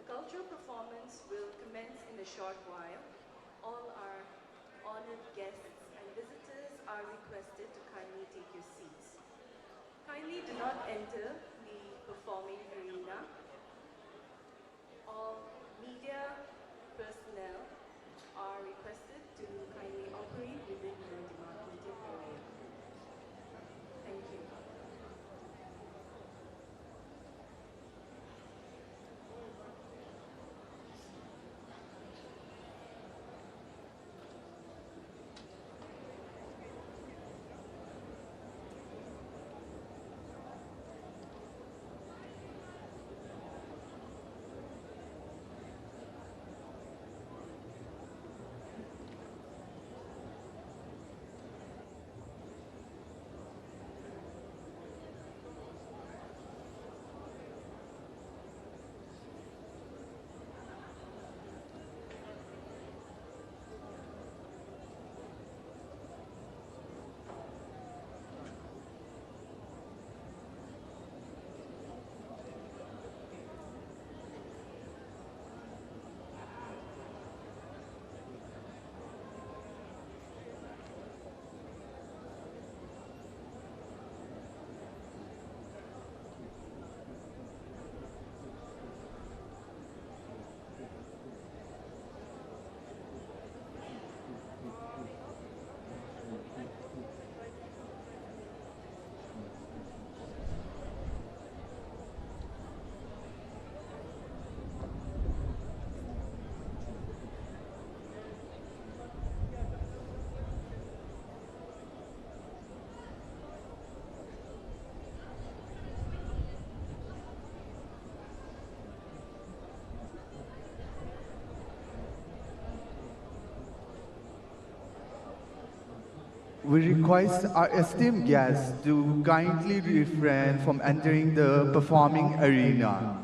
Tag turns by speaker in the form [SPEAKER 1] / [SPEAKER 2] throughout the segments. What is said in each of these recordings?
[SPEAKER 1] cultural performance will commence in a short while. All our honored guests and visitors are requested to kindly take your seats. Kindly do not enter the performing arena. All media personnel are requested to kindly operate within the demarcated area. Thank you.
[SPEAKER 2] We request our esteemed guests to kindly refrain from entering the performing arena.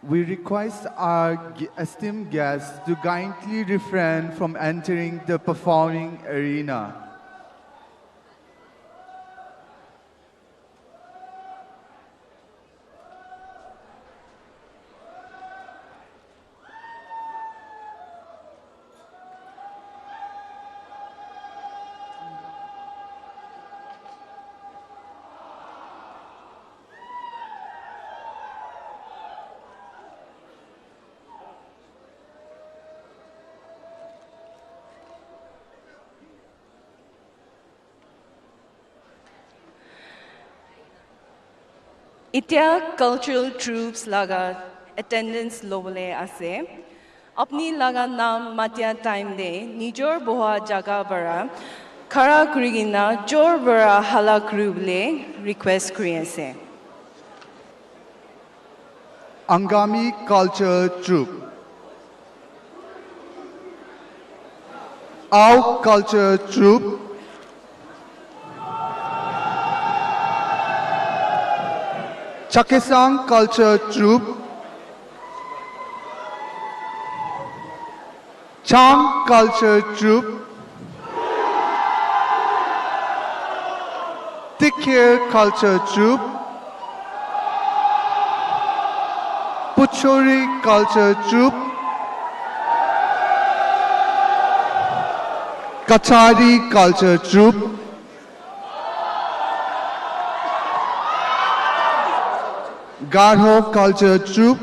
[SPEAKER 2] We request our esteemed guests to kindly refrain from entering the performing arena.
[SPEAKER 1] Itia cultural troops laga attendance lobole ase. Apni laga naam matya time de nijor boha jaga bara khara kurigina jor bara hala kurubule request kriase.
[SPEAKER 2] Angami culture troupe. Our culture troupe. Chakhesang culture troupe. Chang culture troupe. Tiir culture troupe. Puchori culture troupe. Kachari culture troupe. Garo culture troupe.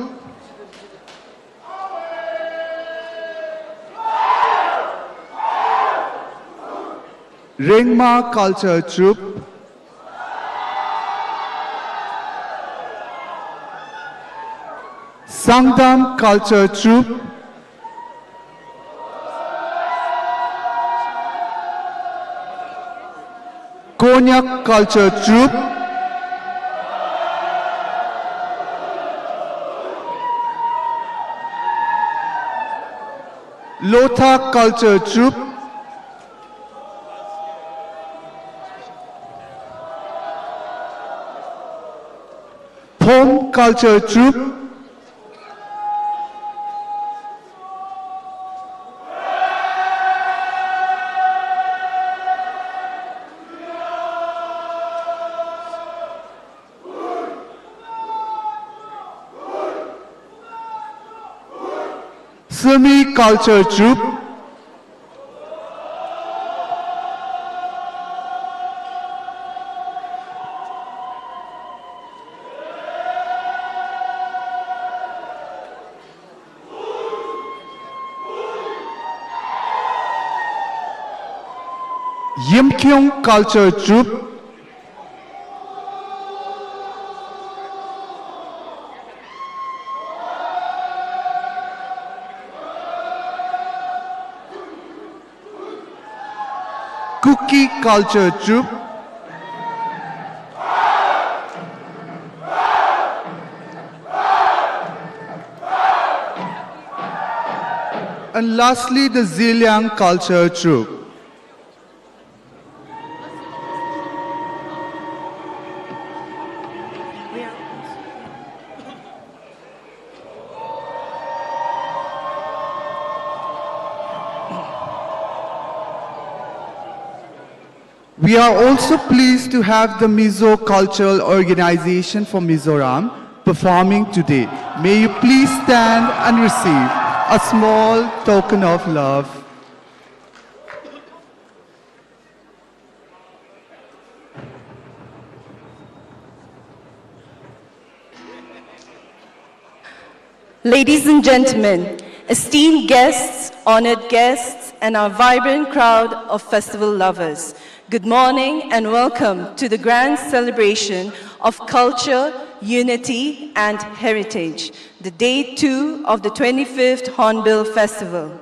[SPEAKER 2] Ringma culture troupe. Sangdam culture troupe. Konyak culture troupe. Lotha culture troupe. Phom culture troupe. Sumi culture troupe. Yimkyung culture troupe. Cookie culture troupe. And lastly, the Ziliang culture troupe. We are also pleased to have the Mizo Cultural Organization for Mizoram performing today. May you please stand and receive a small token of love.
[SPEAKER 1] Ladies and gentlemen, esteemed guests, honored guests, and our vibrant crowd of festival lovers, good morning and welcome to the grand celebration of culture, unity, and heritage, the Day 2 of the 25th Hornbill Festival.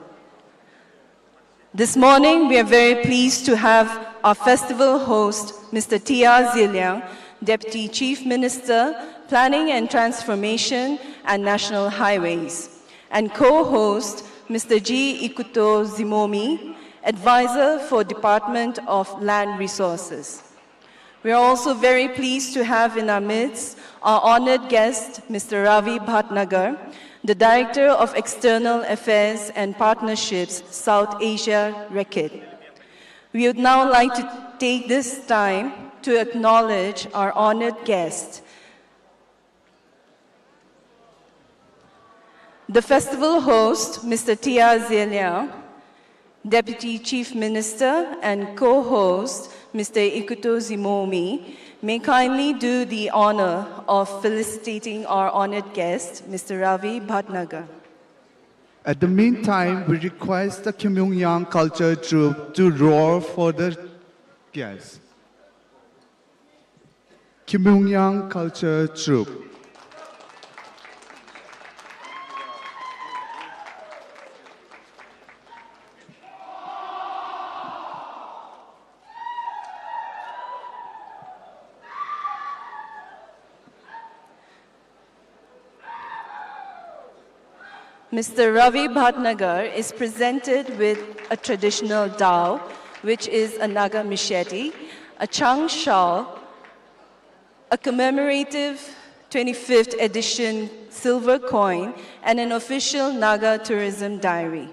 [SPEAKER 1] This morning, we are very pleased to have our festival host, Mr. Tiir Ziliang, Deputy Chief Minister, Planning and Transformation and National Highways, and co-host, Mr. G. Ikuto Zimomi, Advisor for Department of Land Resources. We are also very pleased to have in our midst our honored guest, Mr. Ravi Bhatnagar, the Director of External Affairs and Partnerships, South Asia, RECIT. We would now like to take this time to acknowledge our honored guest. The festival host, Mr. Tiir Ziliang, Deputy Chief Minister and co-host, Mr. Ikuto Zimomi, may kindly do the honor of felicitating our honored guest, Mr. Ravi Bhatnagar.
[SPEAKER 2] At the meantime, we request the Khiamniungan culture troupe to roar for the guests. Khiamniungan culture troupe.
[SPEAKER 1] Mr. Ravi Bhatnagar is presented with a traditional dao, which is a Naga machete, a Chang shawl, a commemorative 25th edition silver coin, and an official Naga tourism diary.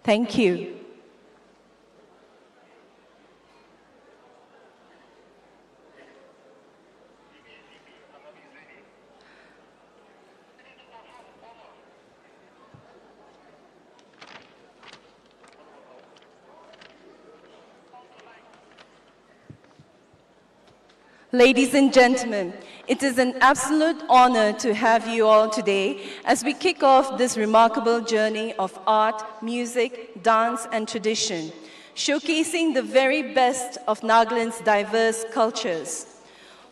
[SPEAKER 1] Thank you. Ladies and gentlemen, it is an absolute honor to have you all today as we kick off this remarkable journey of art, music, dance, and tradition, showcasing the very best of Nagaland's diverse cultures.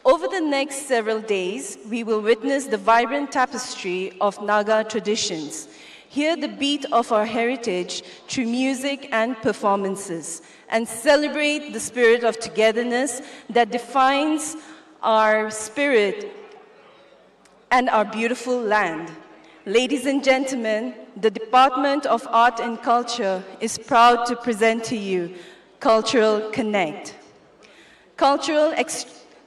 [SPEAKER 1] Over the next several days, we will witness the vibrant tapestry of Naga traditions, hear the beat of our heritage through music and performances, and celebrate the spirit of togetherness that defines our spirit and our beautiful land. Ladies and gentlemen, the Department of Art and Culture is proud to present to you Cultural Connect. Cultural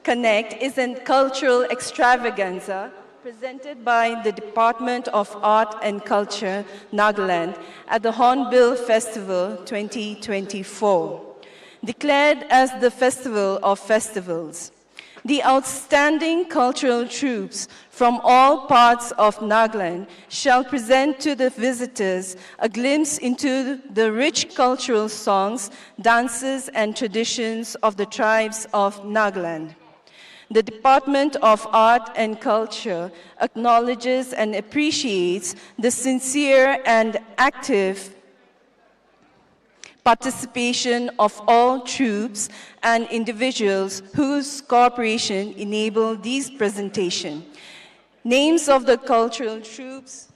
[SPEAKER 1] Connect is a cultural extravaganza presented by the Department of Art and Culture, Nagaland, at the Hornbill Festival 2024. Declared as the Festival of Festivals, the outstanding cultural troupes from all parts of Nagaland shall present to the visitors a glimpse into the rich cultural songs, dances, and traditions of the tribes of Nagaland. The Department of Art and Culture acknowledges and appreciates the sincere and active participation of all troupes and individuals whose cooperation enabled these presentations. Names of the cultural troupes: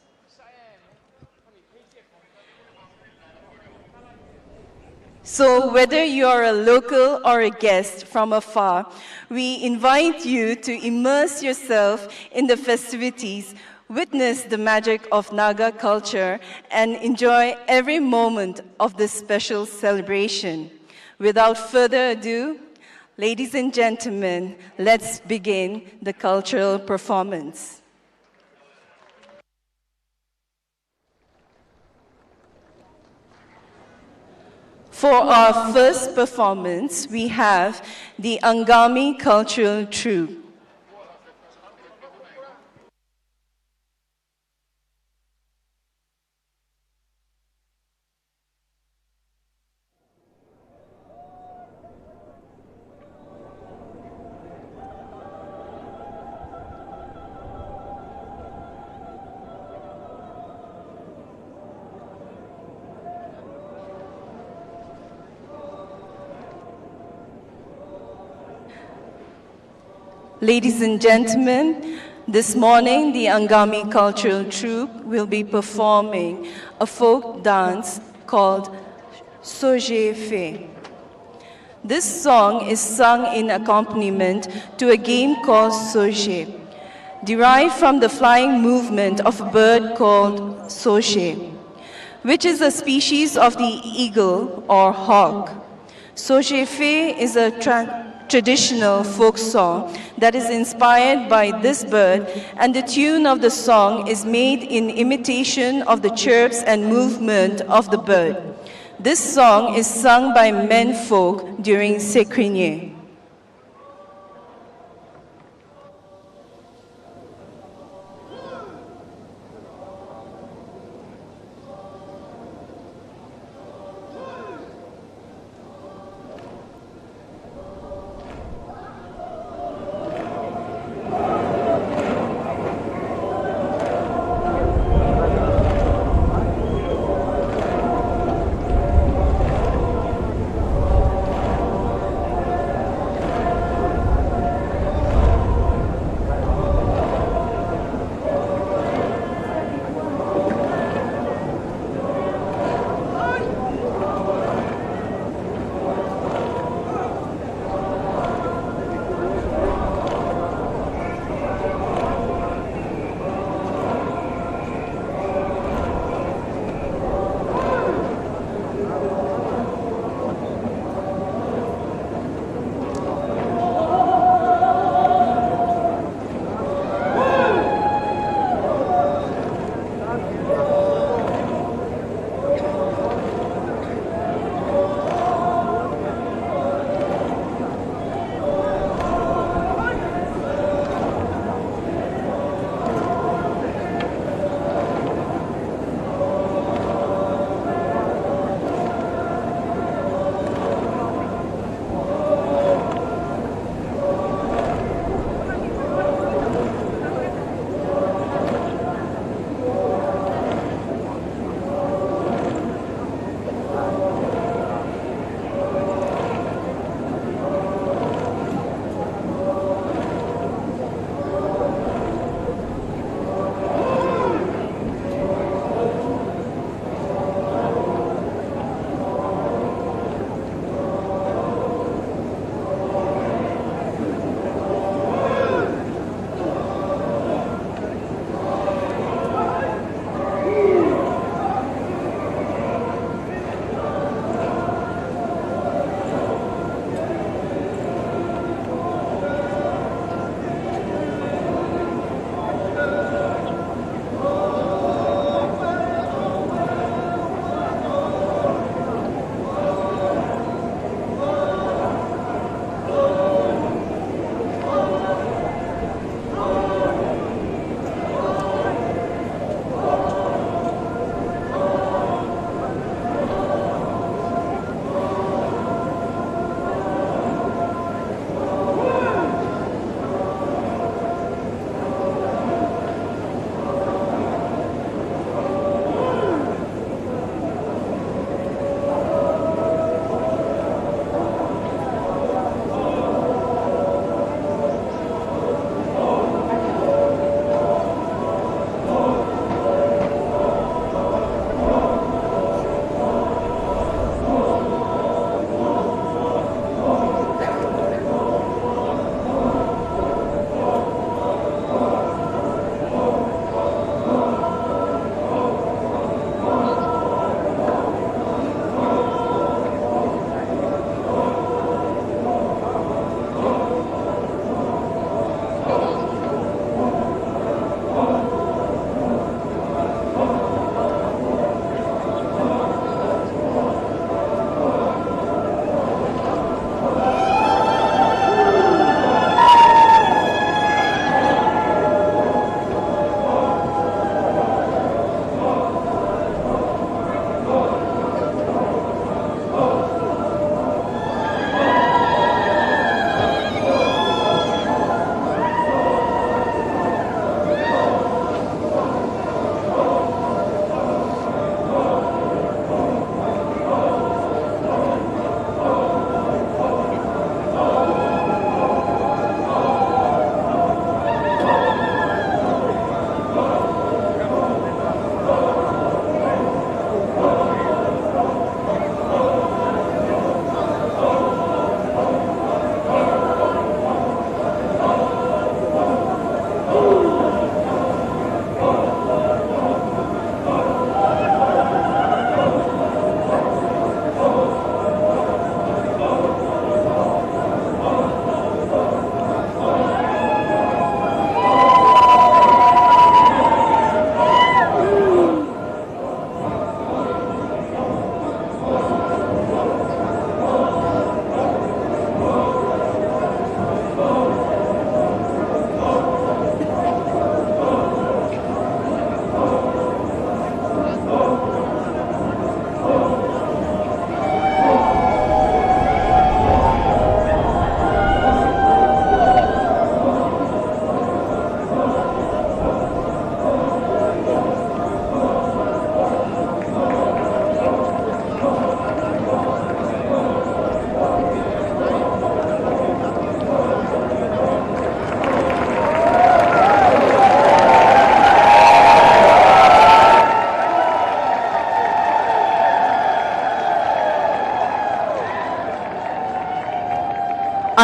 [SPEAKER 1] so whether you're a local or a guest from afar, we invite you to immerse yourself in the festivities, witness the magic of Naga culture, and enjoy every moment of this special celebration. Without further ado, ladies and gentlemen, let's begin the cultural performance. For our first performance, we have the Angami Cultural Troupe. Ladies and gentlemen, this morning the Angami Cultural Troupe will be performing a folk dance called Soje Fe. This song is sung in accompaniment to a game called soche, derived from the flying movement of a bird called soche, which is a species of the eagle or hawk. Soche Fe is a traditional folk song that is inspired by this bird, and the tune of the song is made in imitation of the chirps and movement of the bird. This song is sung by men folk during Sekrinye.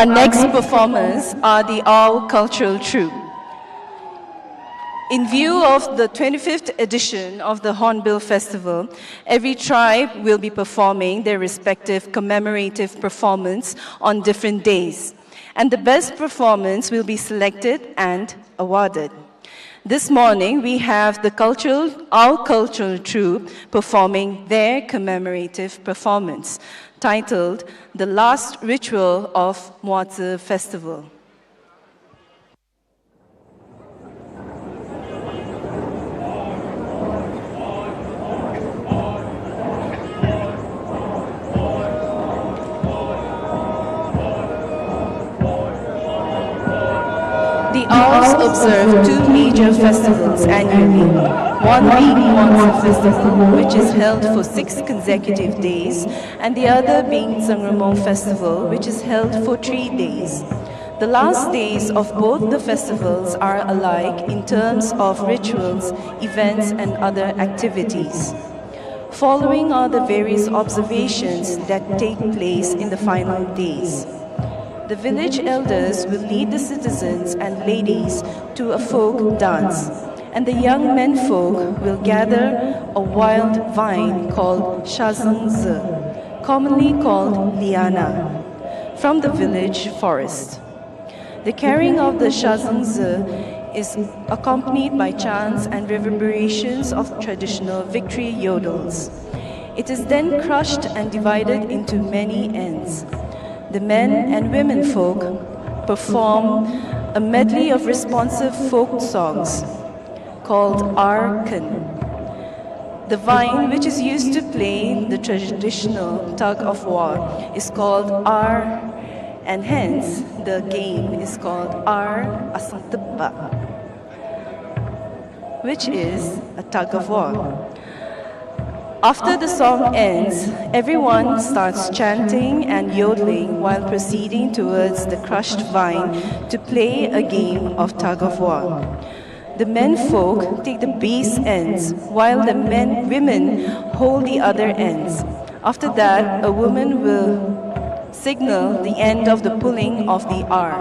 [SPEAKER 1] Our next performers are the Ao Cultural Troupe. In view of the 25th edition of the Hornbill Festival, every tribe will be performing their respective commemorative performance on different days, and the best performance will be selected and awarded. This morning, we have the Ao Cultural Troupe performing their commemorative performance, titled The Last Ritual of Muazi Festival. The Aos observe two major festivals annually, one being Muazi Festival, which is held for 6 consecutive days, and the other being Zangramong Festival, which is held for 3 days. The last days of both the festivals are alike in terms of rituals, events, and other activities. Following are the various observations that take place in the final days. The village elders will lead the citizens and ladies to a folk dance, and the young menfolk will gather a wild vine called Chakhesang, commonly called liana, from the village forest. The carrying of the Chakhesang is accompanied by chants and reverberations of traditional victory yodels. It is then crushed and divided into many ends. The men and women folk perform a medley of responsive folk songs called Arkan. The vine, which is used to play the traditional tug of war, is called Ar, and hence the game is called Ar Asantubba, which is a tug of war. After the song ends, everyone starts chanting and yodeling while proceeding towards the crushed vine to play a game of tug of war. The menfolk take the base ends, while the women hold the other ends. After that, a woman will signal the end of the pulling of the R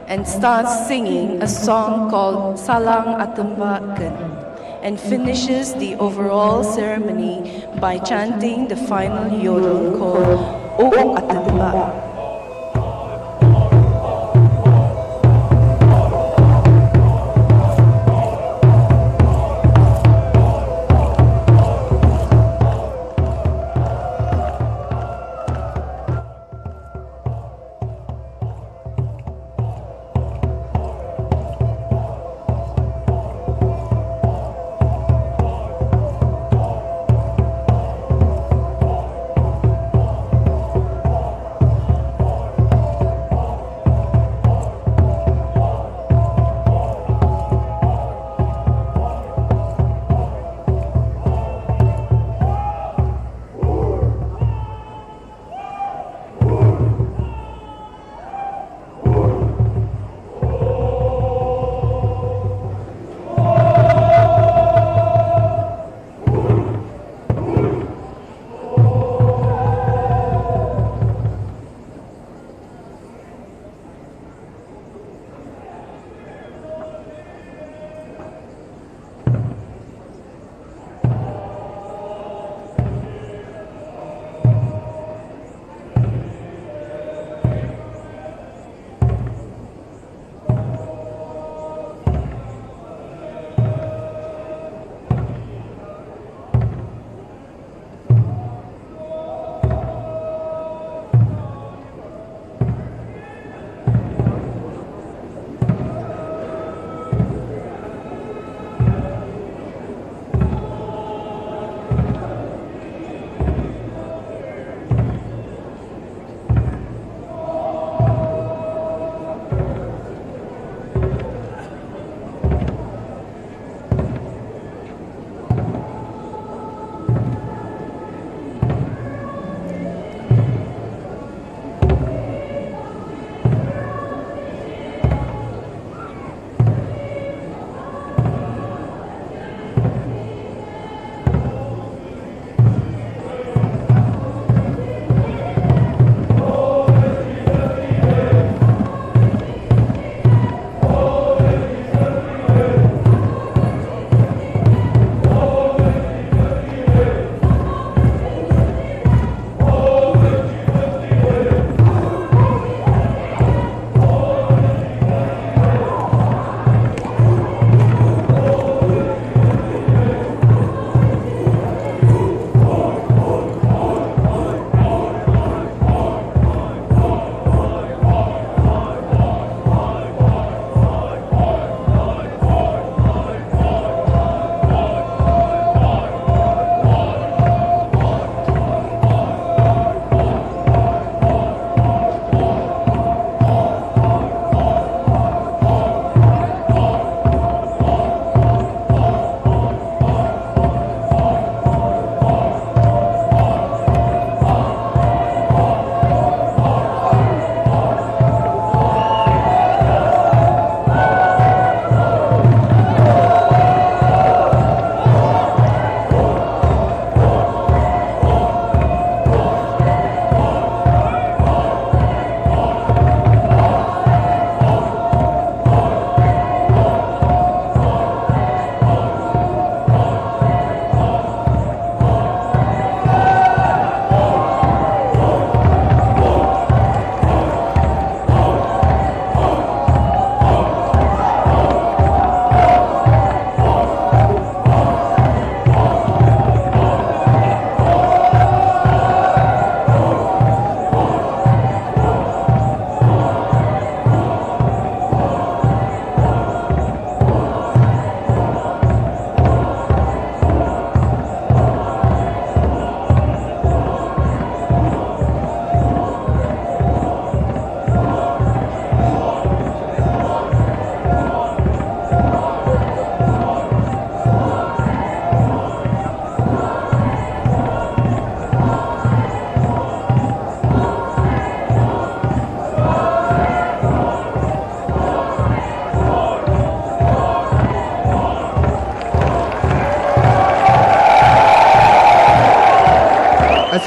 [SPEAKER 1] and starts singing a song called Salang Atumbakan, and finishes the overall ceremony by chanting the final yodel called O Atumba.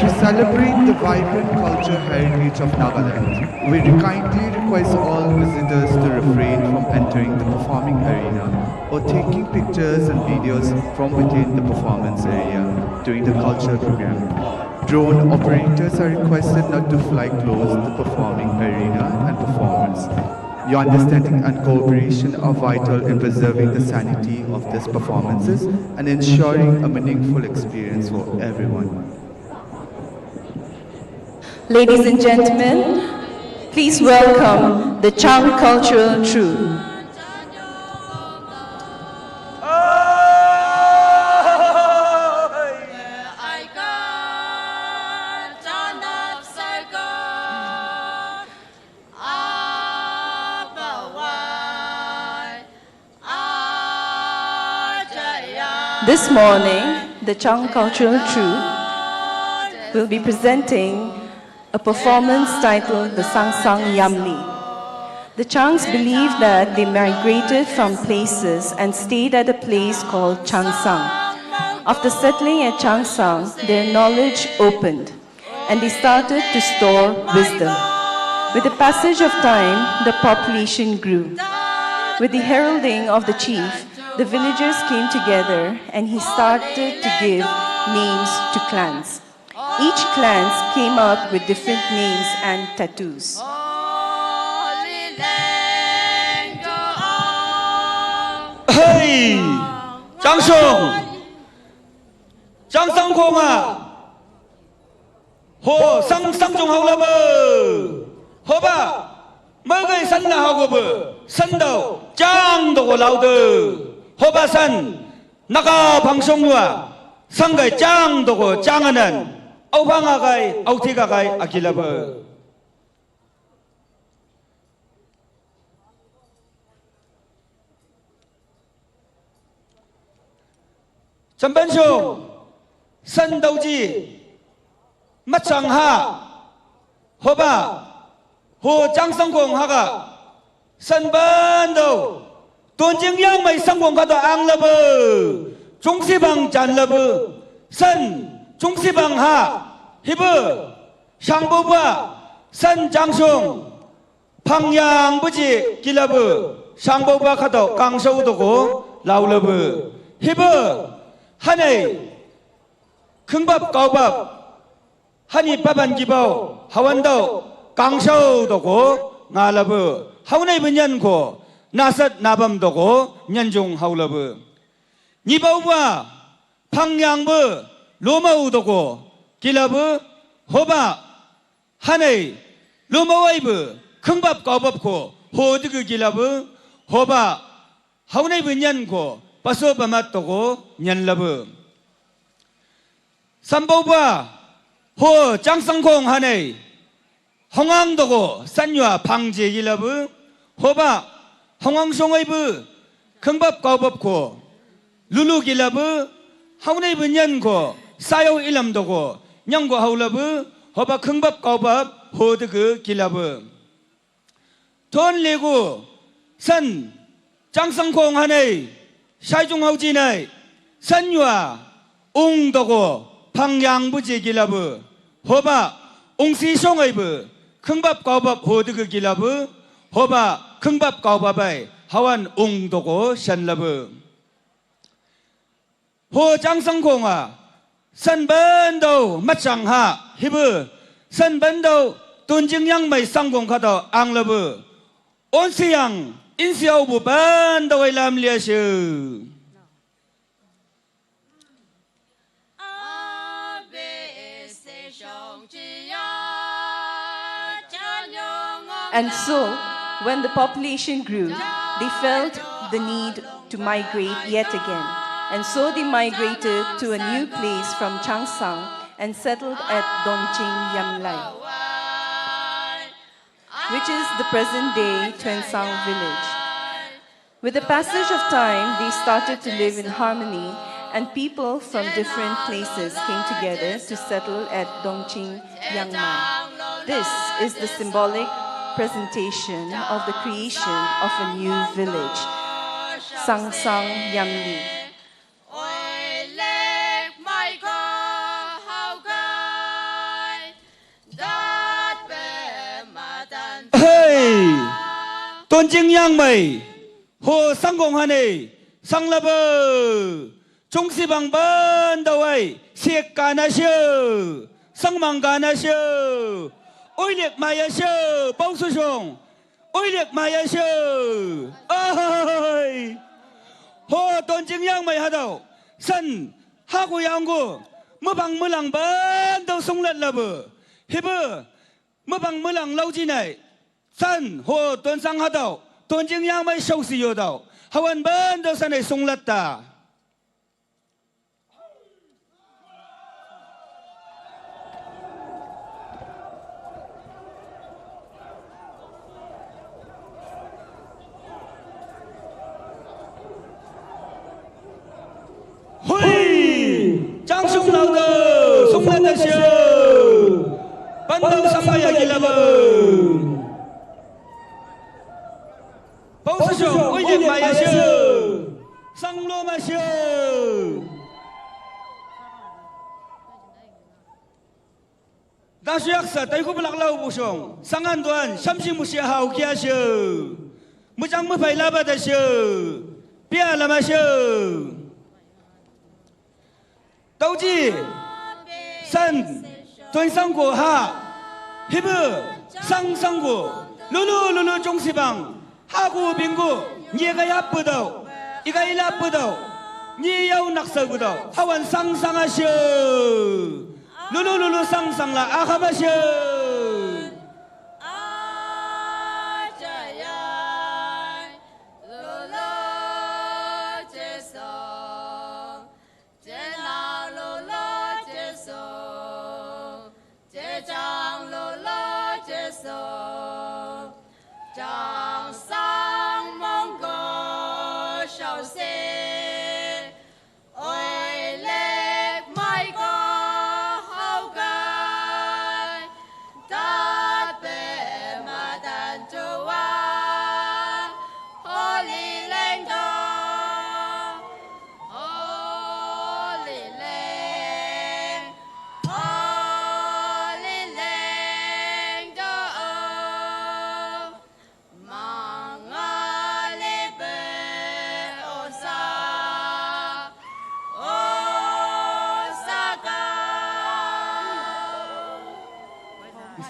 [SPEAKER 2] As we celebrate the vibrant culture heritage of Nagaland, we kindly request all visitors to refrain from entering the performing arena or taking pictures and videos from within the performance area during the culture program. Drone operators are requested not to fly close to the performing arena and performers. Your understanding and cooperation are vital in preserving the sanity of these performances and ensuring a meaningful experience for everyone.
[SPEAKER 1] Ladies and gentlemen, please welcome the Chang Cultural Troupe. This morning, the Chang Cultural Troupe will be presenting a performance titled the Chakhesang Yamli. The Changs believe that they migrated from places and stayed at a place called Chakhesang. After settling at Chakhesang, their knowledge opened and they started to store wisdom. With the passage of time, the population grew. With the heralding of the chief, the villagers came together and he started to give names to clans. Each clan came up with different names and tattoos.
[SPEAKER 3] Hey! Changsong! Changsang Konga! Ho! Sang Jong Hao Lama! Ho ba! Mơ gây sân là hao gồm sân đầu Chang đồ lao tử Ho ba sân Naka bằng sông nua Sang gây Chang đồ Chang anh Âu phang à gai, Âu thi à gai, à kì là bờ. Chăm bên sông, sân đầu chi, mắt sang ha, hồ ba, hồ Chang sang quang ha ga, sân bên đầu, tuần chính yang mày sang quang ka to ang là bờ, trung si bằng chan là bờ, sân Trung sĩ bằng hạ, hiệp sang bố bà, sân trang sung, phang yang bố chị kỳ là bờ, sang bố bà khát đậu càng sâu đậu cố, lao là bờ, hiệp hà này, khưng bắp cao bắp, hà này bắp ăn kỳ bào, hà văn đậu, càng sâu đậu cố, ngà là bờ, hà này bên nhân cố, nà sát nà bầm đậu cố, nhân dung hào là bờ, nhị bào bà, phang yang bờ, Loma udogo, kilabu, hoba, hanei, loma waibu, kungbab kaubab ko, hodugu kilabu, hoba, haunei bunyan ko, paso bamat togo, nyan labu. Samboba, ho Chakhesang kong hanei, hongang dogo, sanywa pangje kilabu, hoba, hongang songaibu, kungbab kaubab ko, lulu kilabu, haunei bunyan ko, Sayo ilam dogo, nyanggo haulabu, hoba kungbab kaubab, hodugu kilabu. Ton legu, san, Chakhesang kong hanei, Saijung hauji nai, sanywa, dogo, pangyang buji kilabu, hoba, si songaibu, kungbab kaubab hodugu kilabu, hoba, kungbab kaubabai, hawan dogo shanlabu. Ho Chakhesang konga, sân bên đầu mắt chẳng hạ hiệp sân bên đầu tuần chính yang mày sang vùng khát đầu ang lơ bờ ôn siang in siêu bù bên đầu ai làm lia sư.
[SPEAKER 1] And so, when the population grew, they felt the need to migrate yet again. And so they migrated to a new place from Chakhesang and settled at Dongching Yamlai, which is the present-day Khiamniungan village. With the passage of time, they started to live in harmony, and people from different places came together to settle at Dongching Yangmai. This is the symbolic presentation of the creation of a new village, Chakhesang Yamli.
[SPEAKER 3] tôn chính yang mày hồ sang gong hà này sang la bơ trung si bằng bên đầu ấy siết cả na siêu sang mang cả na siêu ôi liệt mày siêu bao số song ôi liệt mày siêu ơi hồ tôn chính yang mày hà đầu sân hạ của yang của mơ bằng mơ lăng bên đầu sung lật là bờ hiệp bờ mơ bằng mơ lăng lâu chi này sân hồ tôn sang hà đầu tôn chính yang mày sâu xì yo đầu hawan bên đầu sân này sung lật ta Chang sung lao tơ sung lên tơ siêu ban đầu sang mai à gila bơ bao số sung ôi nhiệt mai à siêu sang lô mai siêu đa số ác sa tay khúc lạc lâu bù sung sang an đoàn sam sinh mu siêu hào kia siêu mu chang mu phải la ba tơ siêu bia la mai siêu đầu chi sân tuần sang của ha hiệp sang sang của lulu lulu trong si bằng ha của bình của nhẹ cái áp bờ đầu ý cái áp bờ đầu nhẹ yêu nặc sờ bờ đầu hawan sang sang à siêu lulu lulu sang sang là à kham à siêu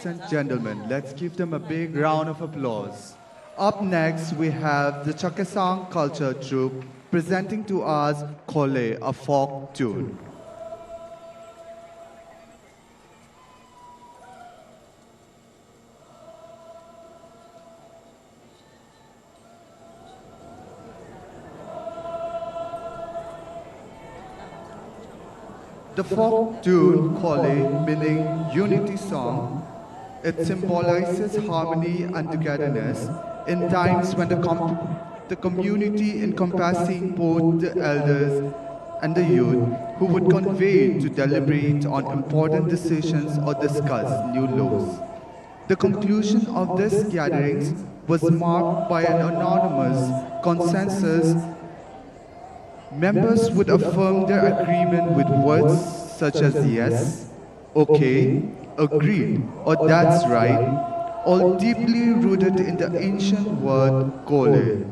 [SPEAKER 2] Ladies and gentlemen, let's give them a big round of applause. Up next, we have the Chakhesang culture troupe presenting to us Khole, a folk tune. The folk tune Khole, meaning unity song, it symbolizes harmony and togetherness in times when the community encompassing both the elders and the youth who would convene to deliberate on important decisions or discuss new laws. The conclusion of these gatherings was marked by an anonymous consensus. Members would affirm their agreement with words such as yes, okay, agreed, or that's right, all deeply rooted in the ancient word Khole.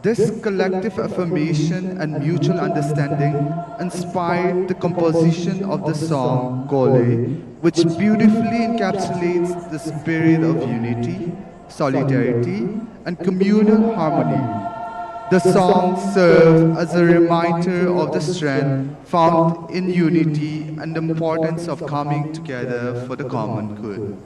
[SPEAKER 2] This collective affirmation and mutual understanding inspired the composition of the song Khole, which beautifully encapsulates the spirit of unity, solidarity, and communal harmony. The song served as a reminder of the strength found in unity and the importance of coming together for the common good.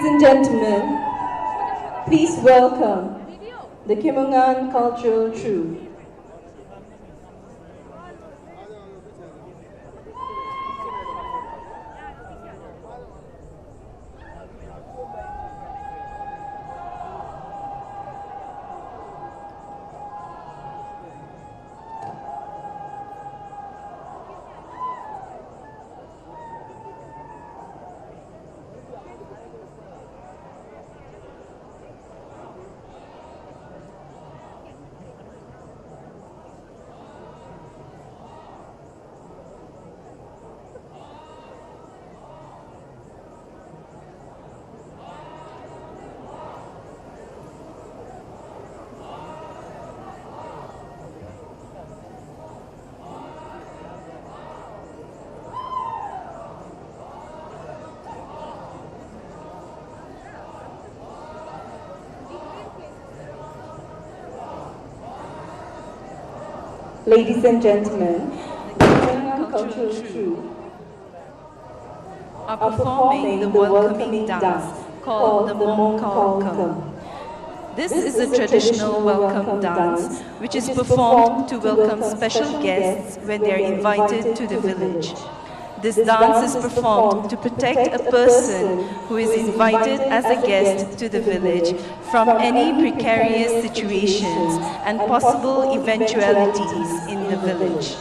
[SPEAKER 1] Ladies and gentlemen, please welcome the Khiamniungan Cultural Troupe. Ladies and gentlemen, the Khiamniungan Cultural Troupe are performing the welcoming dance called the Mong Welcome. This is a traditional welcome dance which is performed to welcome special guests when they are invited to the village. This dance is performed to protect a person who is invited as a guest to the village from any precarious situations and possible eventualities in the village.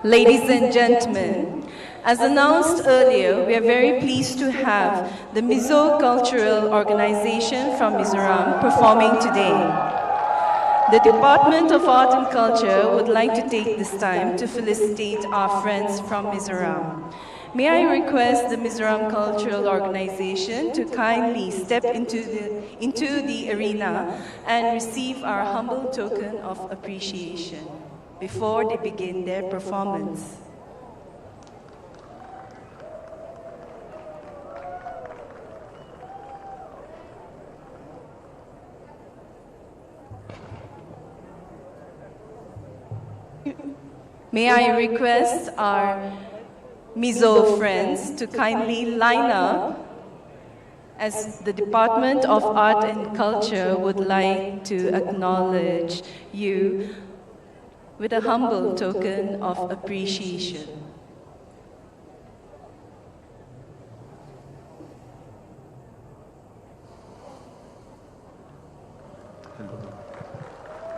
[SPEAKER 1] Ladies and gentlemen, As announced earlier, we are very pleased to have the Mizo Cultural Organization from Mizoram performing today. The Department of Art and Culture would like to take this time to felicitate our friends from Mizoram. May I request the Mizoram Cultural Organization to kindly step into the arena and receive our humble token of appreciation before they begin their performance. May I request our Mizo friends to kindly line up as the Department of Art and Culture would like to acknowledge you with a humble token of appreciation.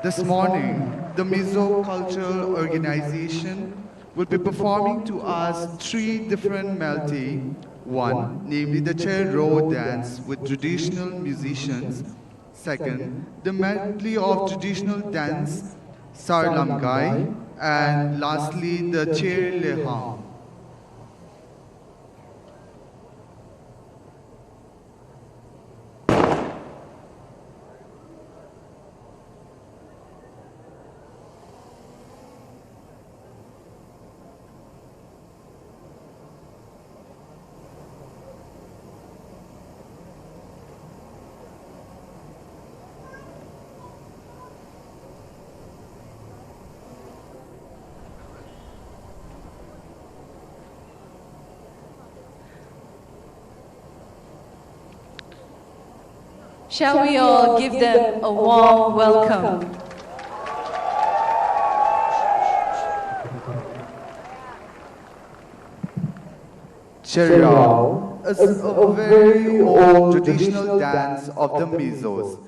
[SPEAKER 2] This morning, the Mizo Cultural Organization will be performing to us 3 different melody. One, namely the chair row dance with traditional musicians. Second, the medley of traditional dance, Sarlamgai. And lastly, the chair leham.
[SPEAKER 1] Shall we all give them a warm welcome?
[SPEAKER 2] Cherao is a very old traditional dance of the Mizos.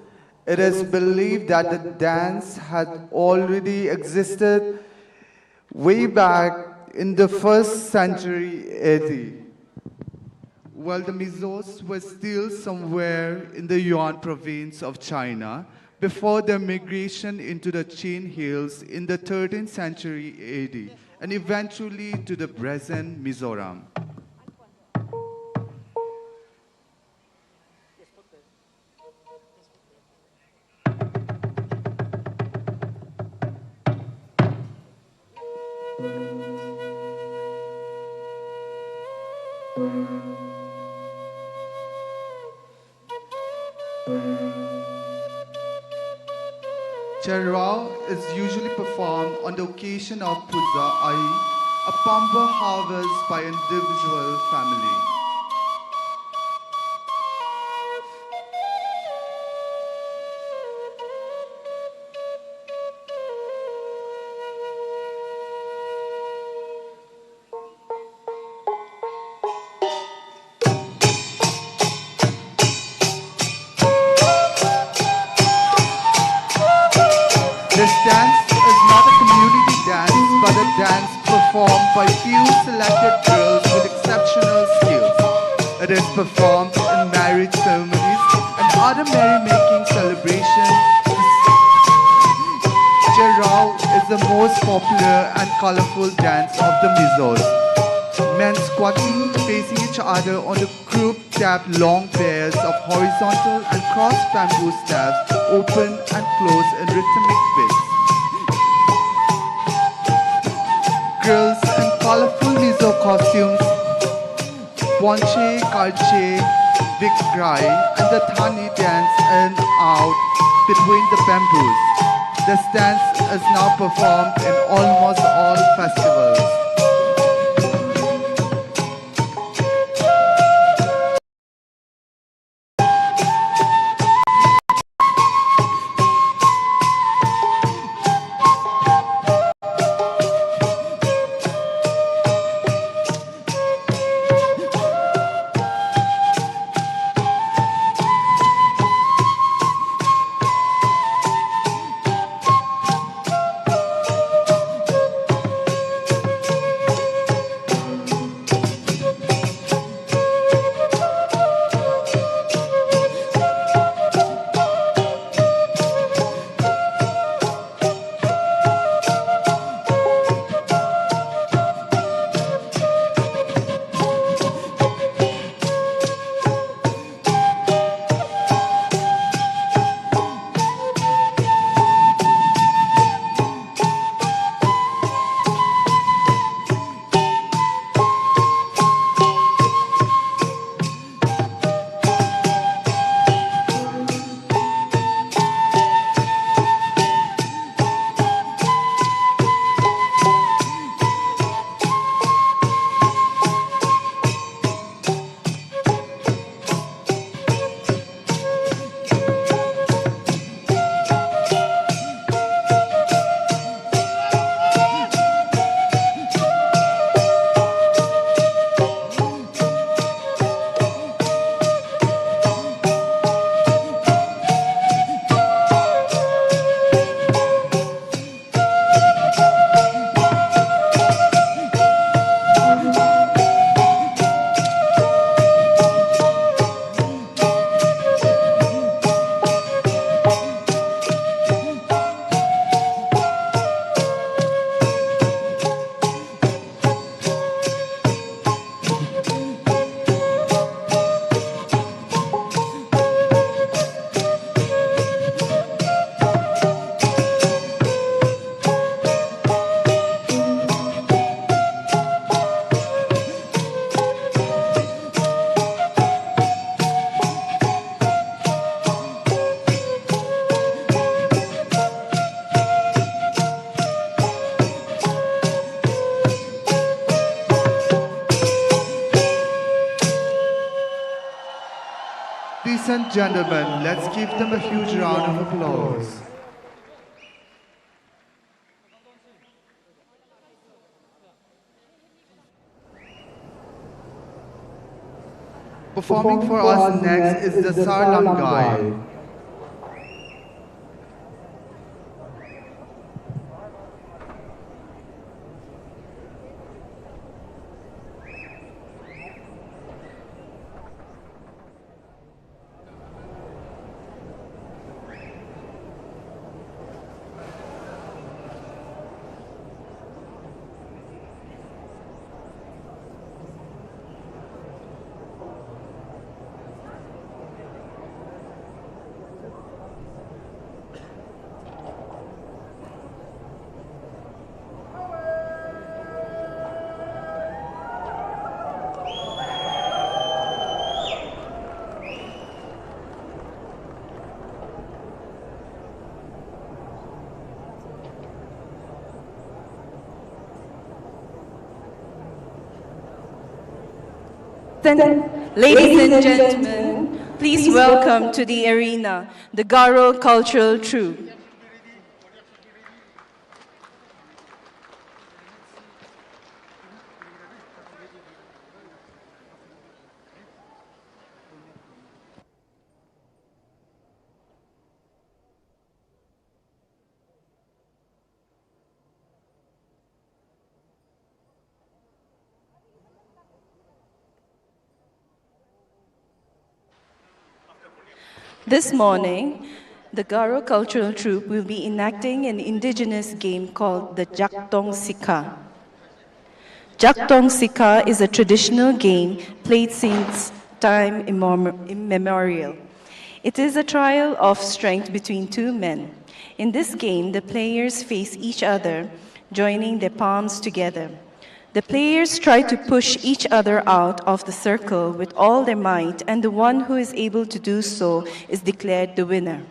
[SPEAKER 2] It is believed that the dance had already existed way back in the 1st century AD. While the Mizos were still somewhere in the Yuan province of China before their migration into the Chin Hills in the 13th century AD and eventually to the present Mizoram. Cherao is usually performed on the occasion of Puja Ai, a bumper harvest by an individual family. This dance is not a community dance, but a dance performed by few selected girls with exceptional skills. It is performed in marriage ceremonies and other merrymaking celebrations. Cherao is the most popular and colorful dance of the Mizos. Men squatting, facing each other on the group tap long pairs of horizontal and cross bamboo stabs, open and close in rhythmic beats. Girls in colorful Mizo costumes, Ponche, Karche, Vikrai, and the Thani dance in and out between the bamboos. This dance is now performed in almost all festivals. and gentlemen, let's give them a huge round of applause. Performing for us next is the Sarlangai.
[SPEAKER 1] Ladies and gentlemen, please welcome to the arena the Garo cultural troupe. This morning, the Garo cultural troupe will be enacting an indigenous game called the Jaktong Sika. Jaktong Sika is a traditional game played since time immemorial. It is a trial of strength between two men. In this game, the players face each other, joining their palms together. The players try to push each other out of the circle with all their might, and the one who is able to do so is declared the winner.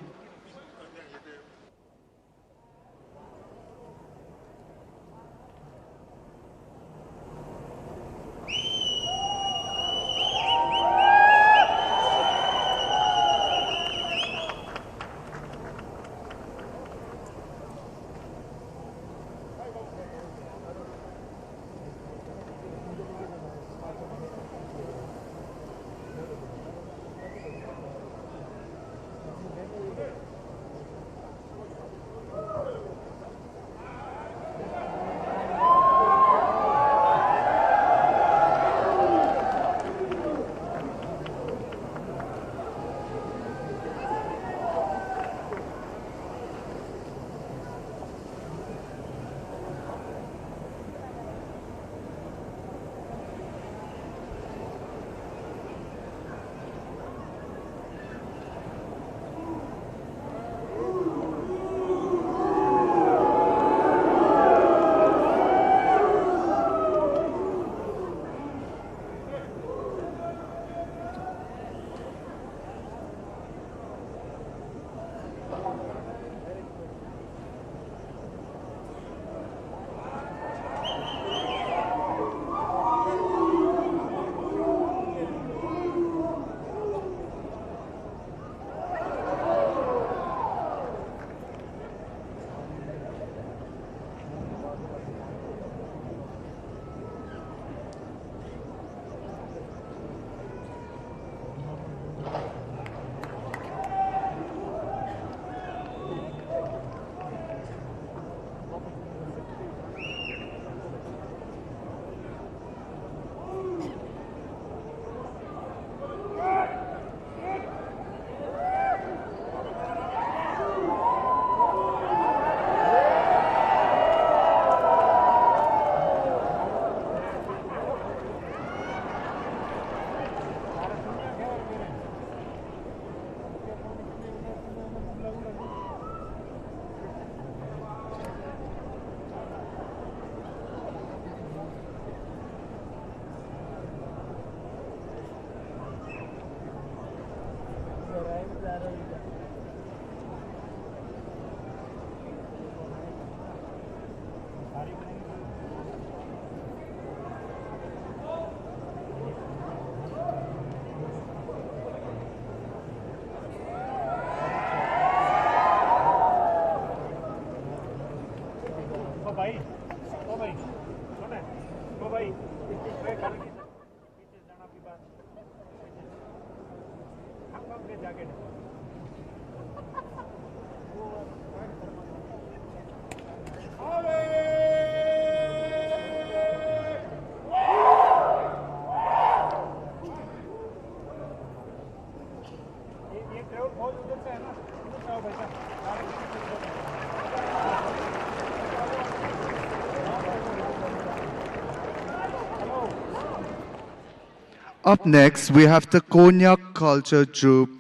[SPEAKER 2] Up next, we have the Konyak Culture Group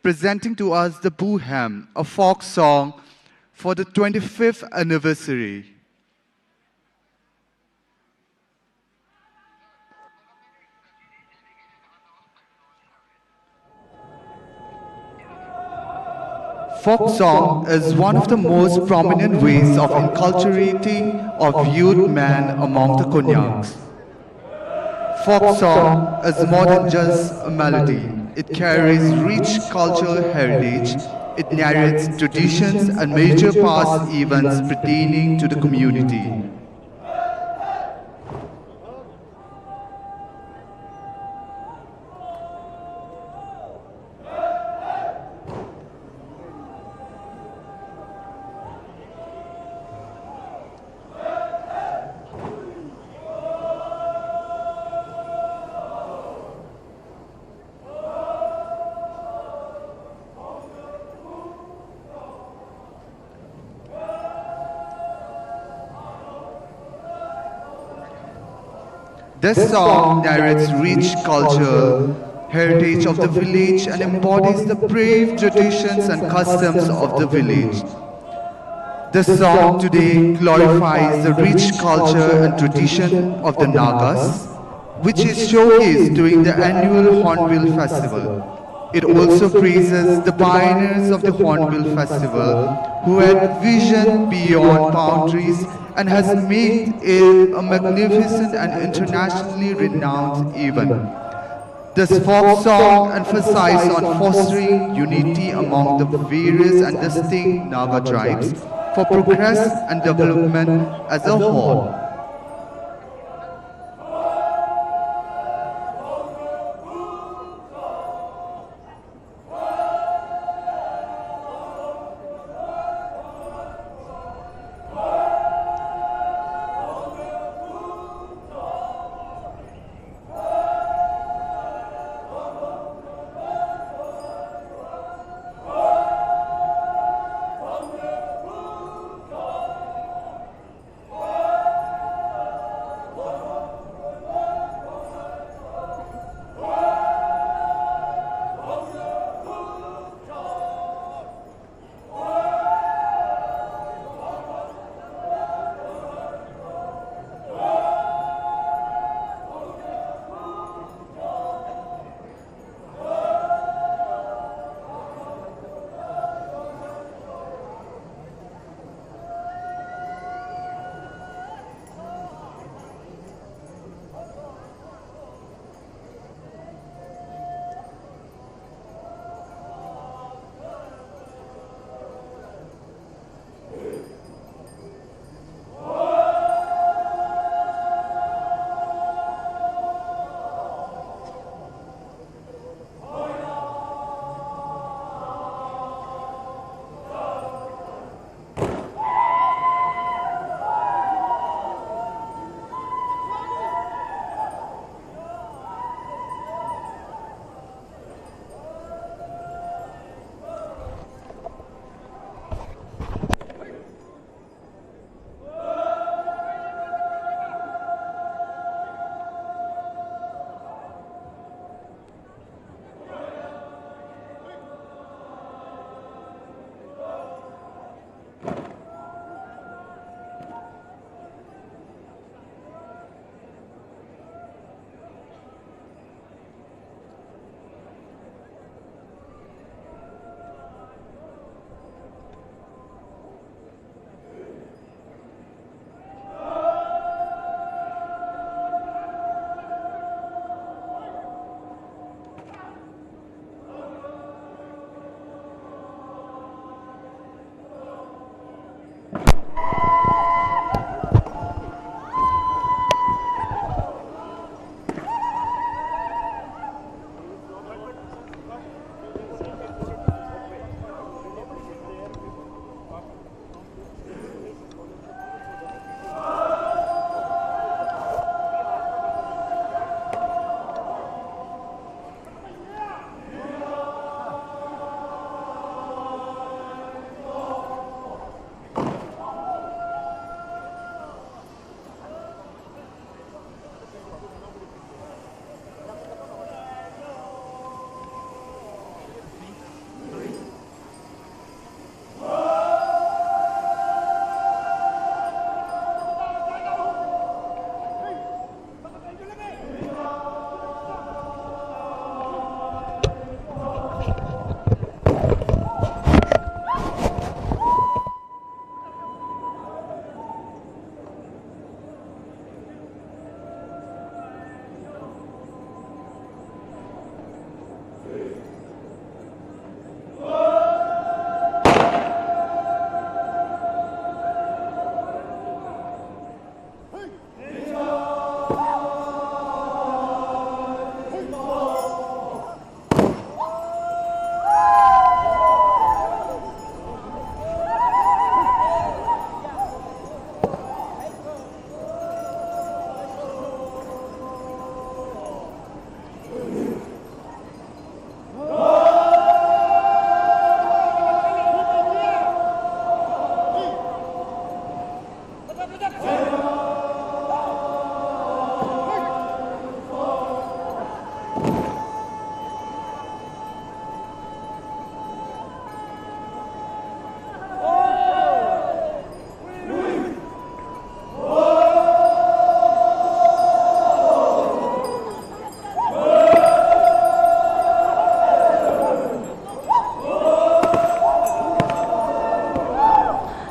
[SPEAKER 2] presenting to us the Buham, a folk song for the 25th anniversary. Folk song is one of the most prominent ways of inculturating of youth men among the Konyaks. Folk song is more than just a melody. It carries rich cultural heritage. It narrates traditions and major past events pertaining to the community. This song narrates rich cultural heritage of the village and embodies the brave traditions and customs of the village. This song today glorifies the rich culture and tradition of the Nagas, which is showcased during the annual Hornbill Festival. It also praises the pioneers of the Hornbill Festival who had vision beyond boundaries and has made it a magnificent and internationally renowned event. This folk song emphasizes on fostering unity among the various and distinct Naga tribes for progress and development as a whole.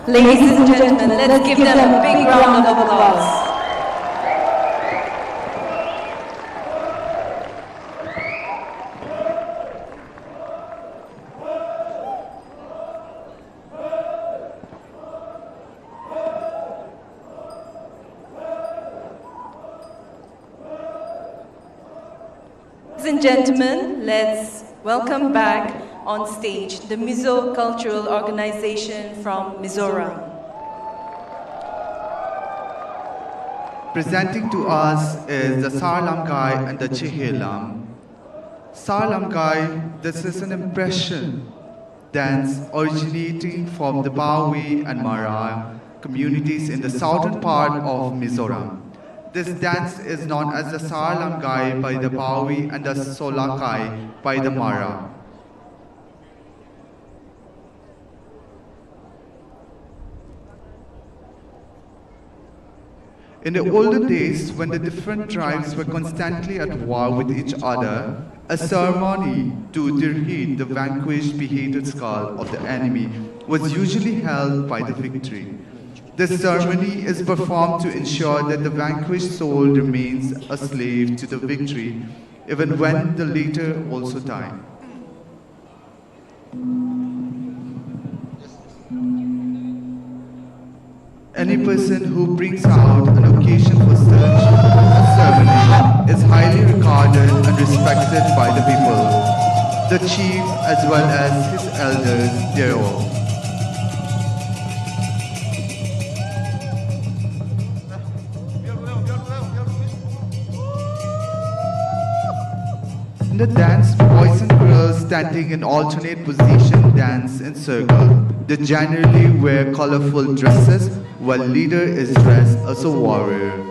[SPEAKER 1] Ladies and gentlemen, let's give them a big round of applause. Ladies and gentlemen, let's welcome back on stage the Mizo Cultural Organization from Mizoram.
[SPEAKER 2] Presenting to us is the Sarlamgai and the Chehelam. Sarlamgai, this is an impression dance originating from the Bawi and Mara communities in the southern part of Mizoram. This dance is known as the Sarlamgai by the Bawi and the Solakai by the Mara. In the olden days, when the different tribes were constantly at war with each other, a ceremony to defeat the vanquished beheaded skull of the enemy was usually held by the victory. This ceremony is performed to ensure that the vanquished soul remains a slave to the victory, even when the latter also die. Any person who brings out an occasion for such a ceremony is highly regarded and respected by the people, the chief as well as his elders thereof. In the dance, boys and girls standing in alternate position dance in circle. They generally wear colorful dresses, while leader is dressed as a warrior.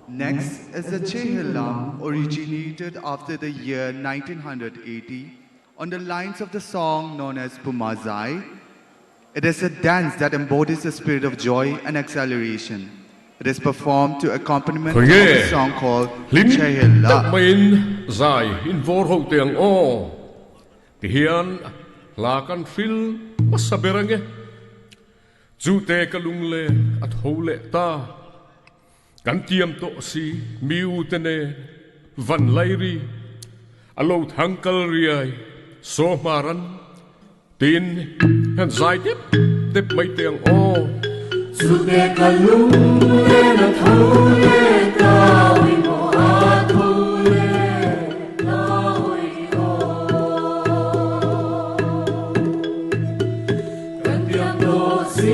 [SPEAKER 2] Next is the Chakhesang, originated after the year 1980 on the lines of the song known as Pumazai. It is a dance that embodies the spirit of joy and acceleration. It is performed to accompaniment of a song called Chakhesang.
[SPEAKER 4] Min zai in vor ho tiang o. Tihian lakan fil masaberange. Zute kalungle at hole ta. Kan tiam to si miu tene van lairi. Alo thankal riai so maran. Tin and zai tip mai tiang o.
[SPEAKER 5] Zute kalungle at hole ta. We mo at hole ta hoi o. Kan tiam to si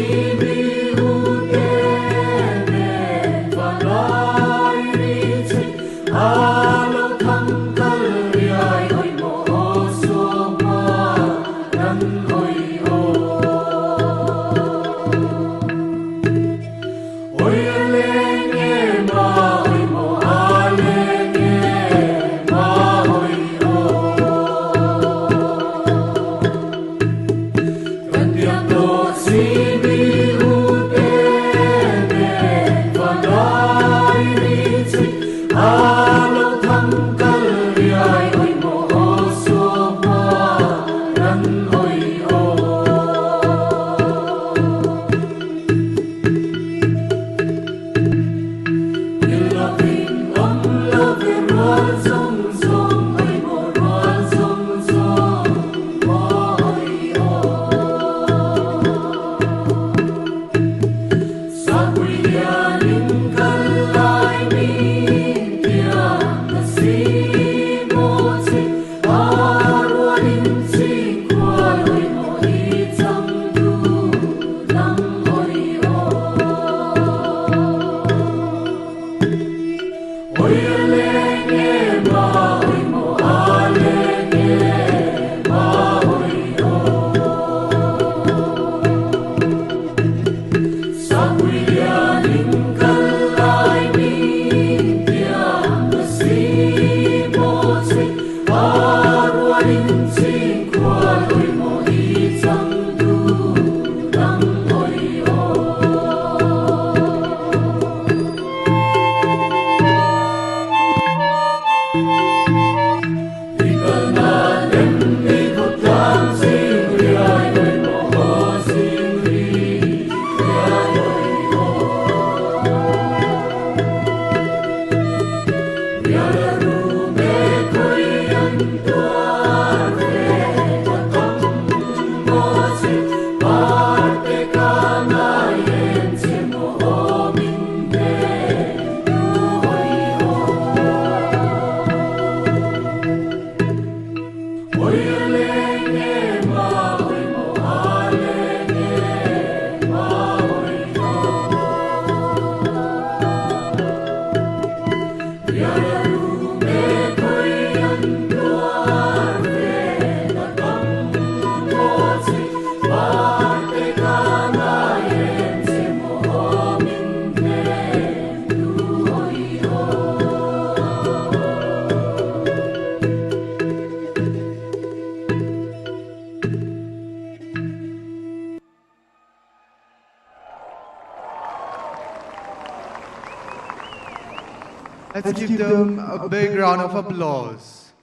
[SPEAKER 2] Let's give them a big round of applause.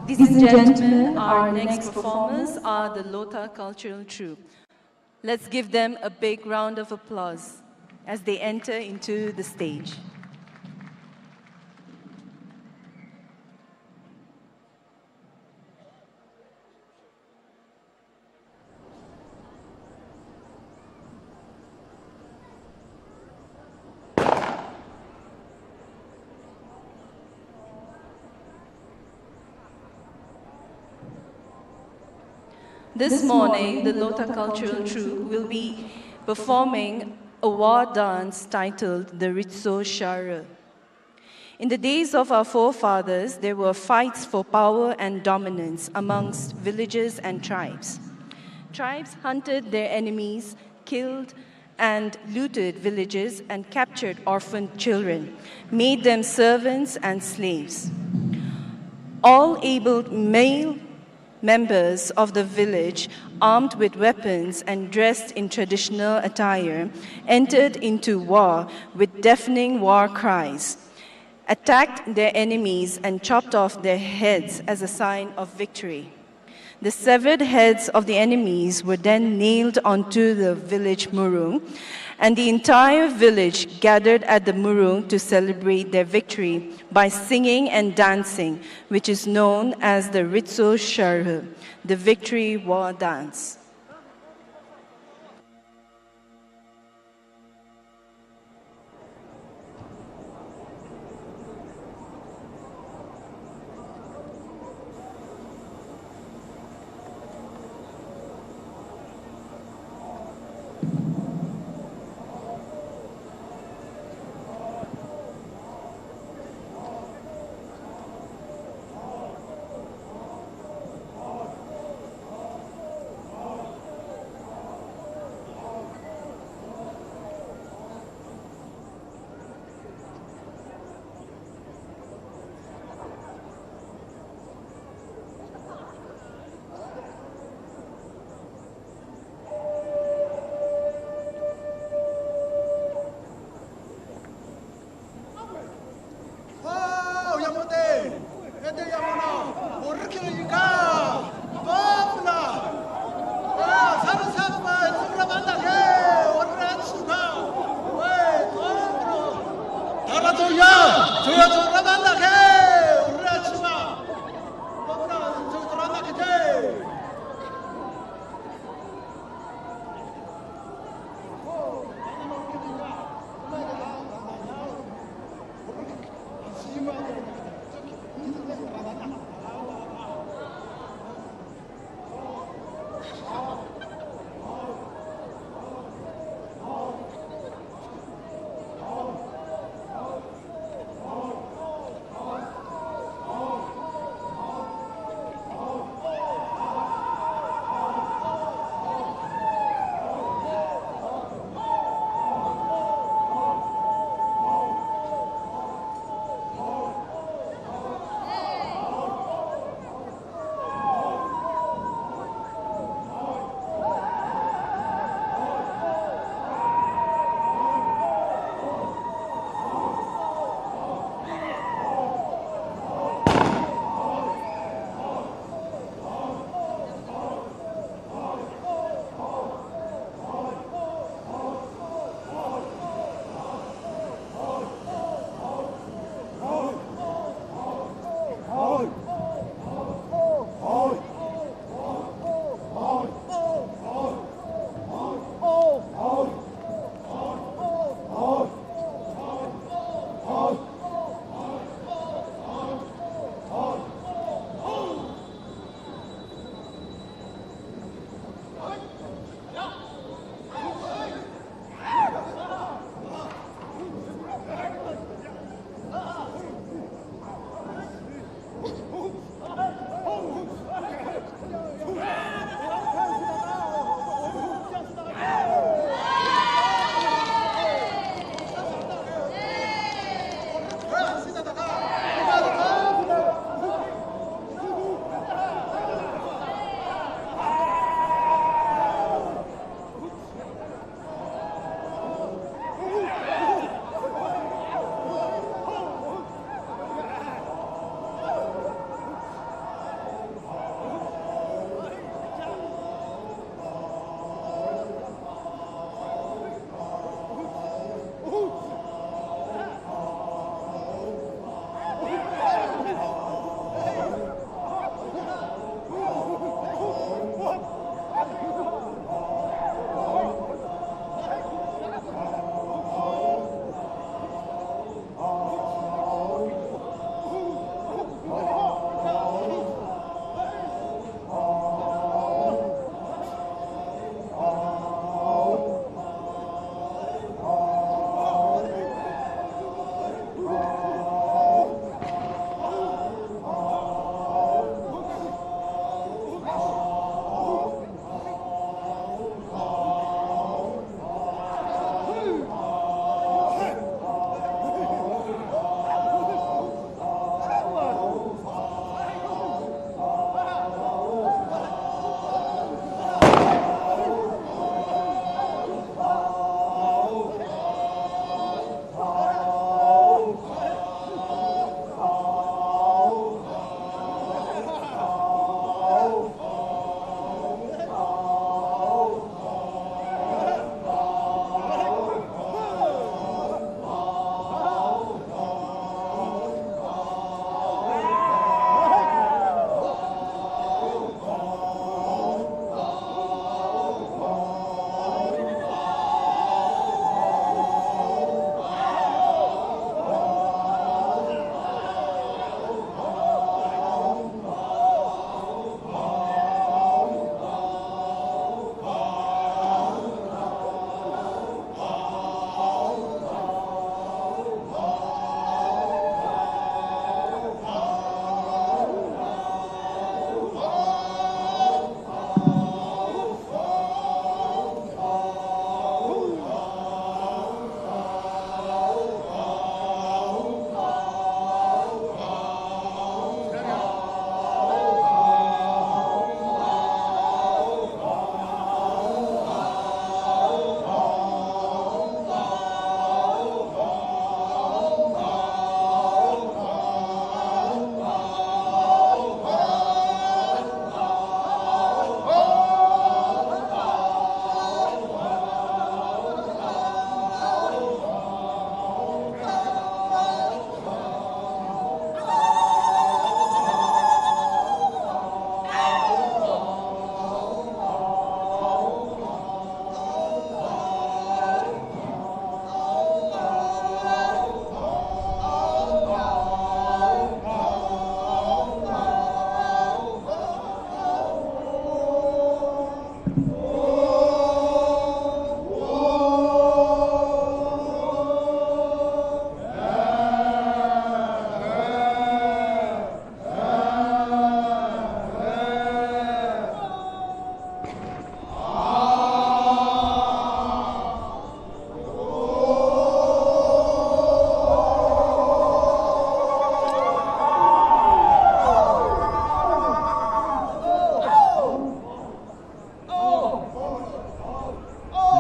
[SPEAKER 1] Ladies and gentlemen, our next performers are the Lota Cultural Troupe. Let's give them a big round of applause as they enter into the stage. This morning, the Lota Cultural Troupe will be performing a war dance titled the Ritso Shara. In the days of our forefathers, there were fights for power and dominance amongst villages and tribes. Tribes hunted their enemies, killed and looted villages, and captured orphaned children, made them servants and slaves. All able male members of the village, armed with weapons and dressed in traditional attire, entered into war with deafening war cries, attacked their enemies and chopped off their heads as a sign of victory. The severed heads of the enemies were then nailed onto the village murung, and the entire village gathered at the murung to celebrate their victory by singing and dancing, which is known as the Ritso Sharhu, the victory war dance.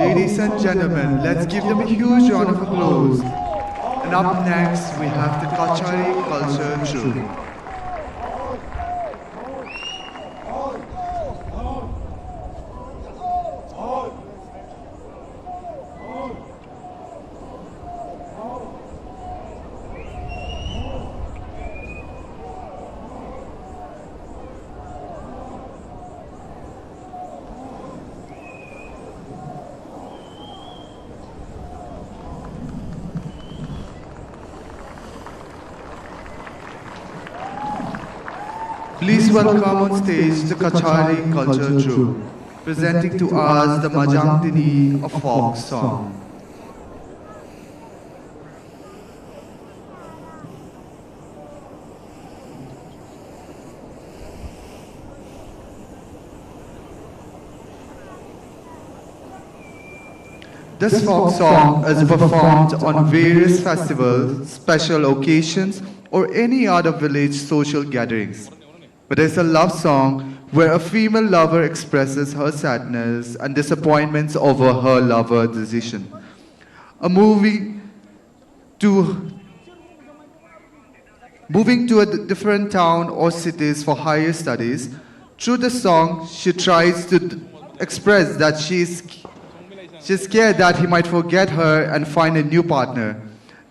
[SPEAKER 2] Ladies and gentlemen, let's give them a huge round of applause. And up next, we have the Kachari culture troupe. Please welcome on stage the Kachari culture troupe, presenting to us the Majangdini, a folk song. This folk song is performed on various festivals, special occasions, or any other village social gatherings. It is a love song where a female lover expresses her sadness and disappointments over her lover's decision. Moving to a different town or cities for higher studies, through the song she tries to express that she's scared that he might forget her and find a new partner.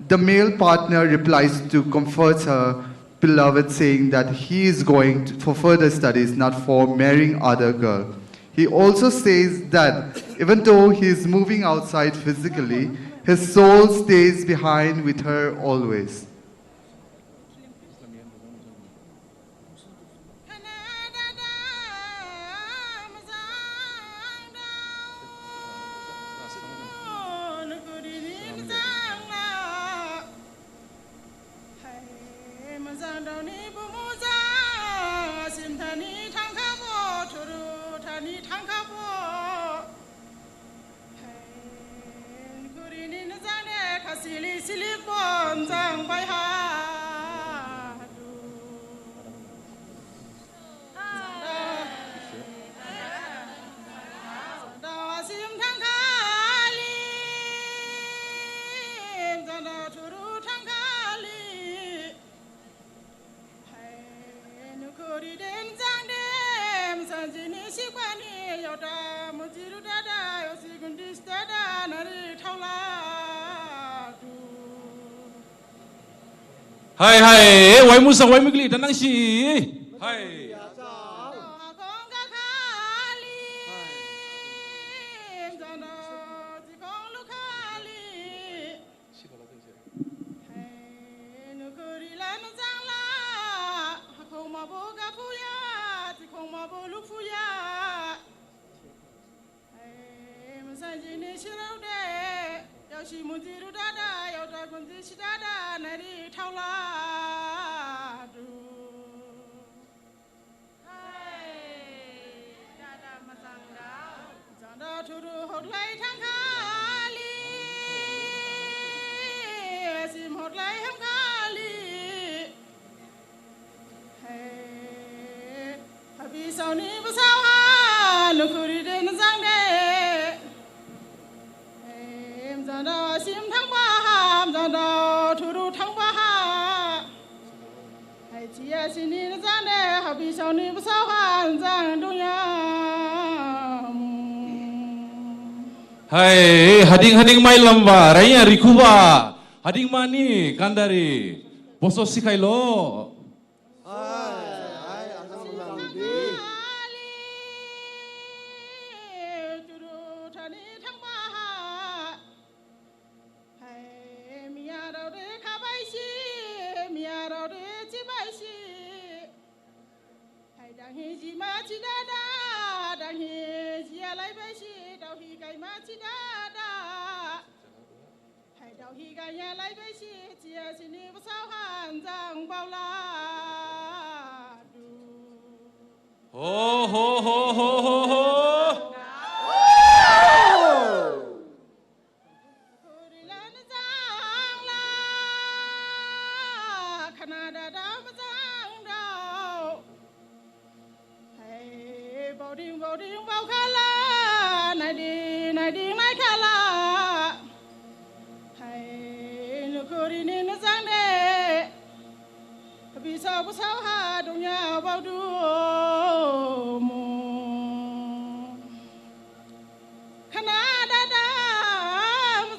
[SPEAKER 2] The male partner replies to comfort her beloved, saying that he is going for further studies, not for marrying other girl. He also says that even though he is moving outside physically, his soul stays behind with her always.
[SPEAKER 6] Hai hai, wai musa wai migli danang si. Hai. Hai, hading mai lamba, raya rikuba, hading mani kandari, boso sikai lo. Ho ho ho ho ho ho.
[SPEAKER 7] Hãy subscribe cho kênh Ghiền Mì Gõ để không bỏ lỡ những video hấp dẫn. kala hai nu kuri ni na zang de bi sao ha dong ya bao du mo khana da da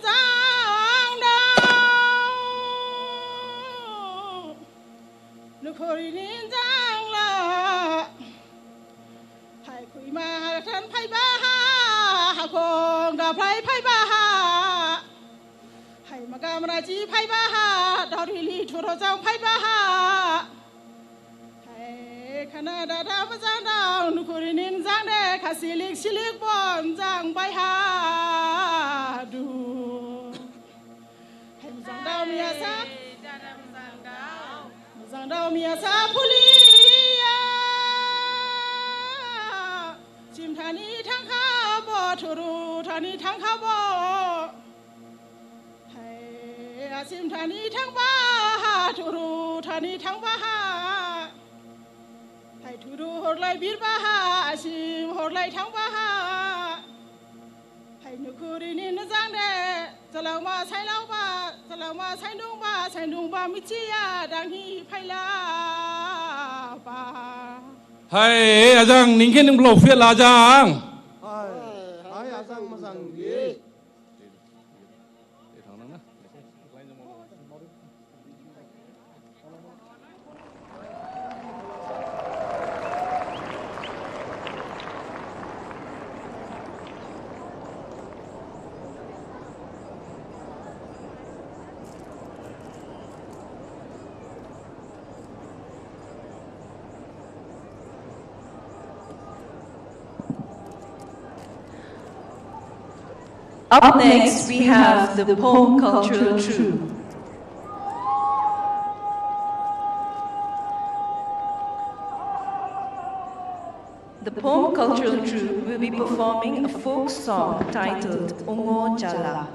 [SPEAKER 7] zang da nu kuri ni zang la hai kui ma than phai ba ha kong ga phai ba ha hai ma ga ma ji phai ba ha da ri li thu ro jang phai ba ha hai khana da da ba jang da nu ku ri nin jang de kha silik bon jang bai ha du hai ma jang da mi ya sa jang da mi ya sa puli ya chim thani thang kha bo thu ru thani thang kha bo Asim thani thang ba ha thuru thani thang ba ha hai thuru hor lai bir ba ha asim hor lai thang ba ha hai nukuri ni na jang de zalang ma sai dung ba mi chi ya dang hi phai la ba
[SPEAKER 6] hai ajang ningken ning blok fiat la ajang
[SPEAKER 8] hai ajang ma sang gi
[SPEAKER 1] Up next, we have the Pom Cultural Troupe. The Pom Cultural Troupe will be performing a folk song titled Ongo Jala.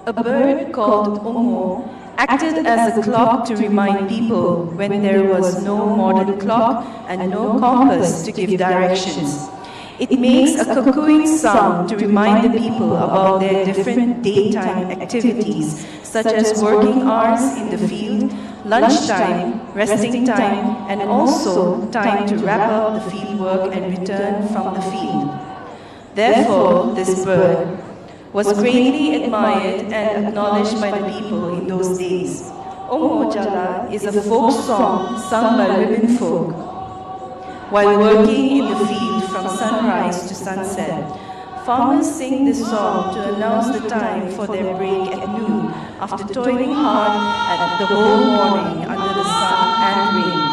[SPEAKER 1] A bird called Ongo acted as a clock to remind people when there was no modern clock and no compass to give directions. It makes a cuckooing sound to remind the people about their different daytime activities, such as working hours in the field, lunchtime, resting time, and also time to wrap up the field work and return from the field. Therefore, this bird was greatly admired and acknowledged by the people in those days. Ongo Jala is a folk song sung by women folk while working in the field from sunrise to sunset. Farmers sing this song to announce the time for their break at noon after toiling hard the whole morning under the sun and rain.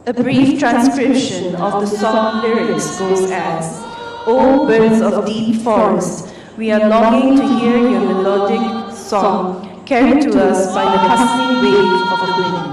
[SPEAKER 1] A brief transcription of the song lyrics goes as, "O birds of deep forest, we are longing to hear your melodic song carried to us by the hustling wave of the wind."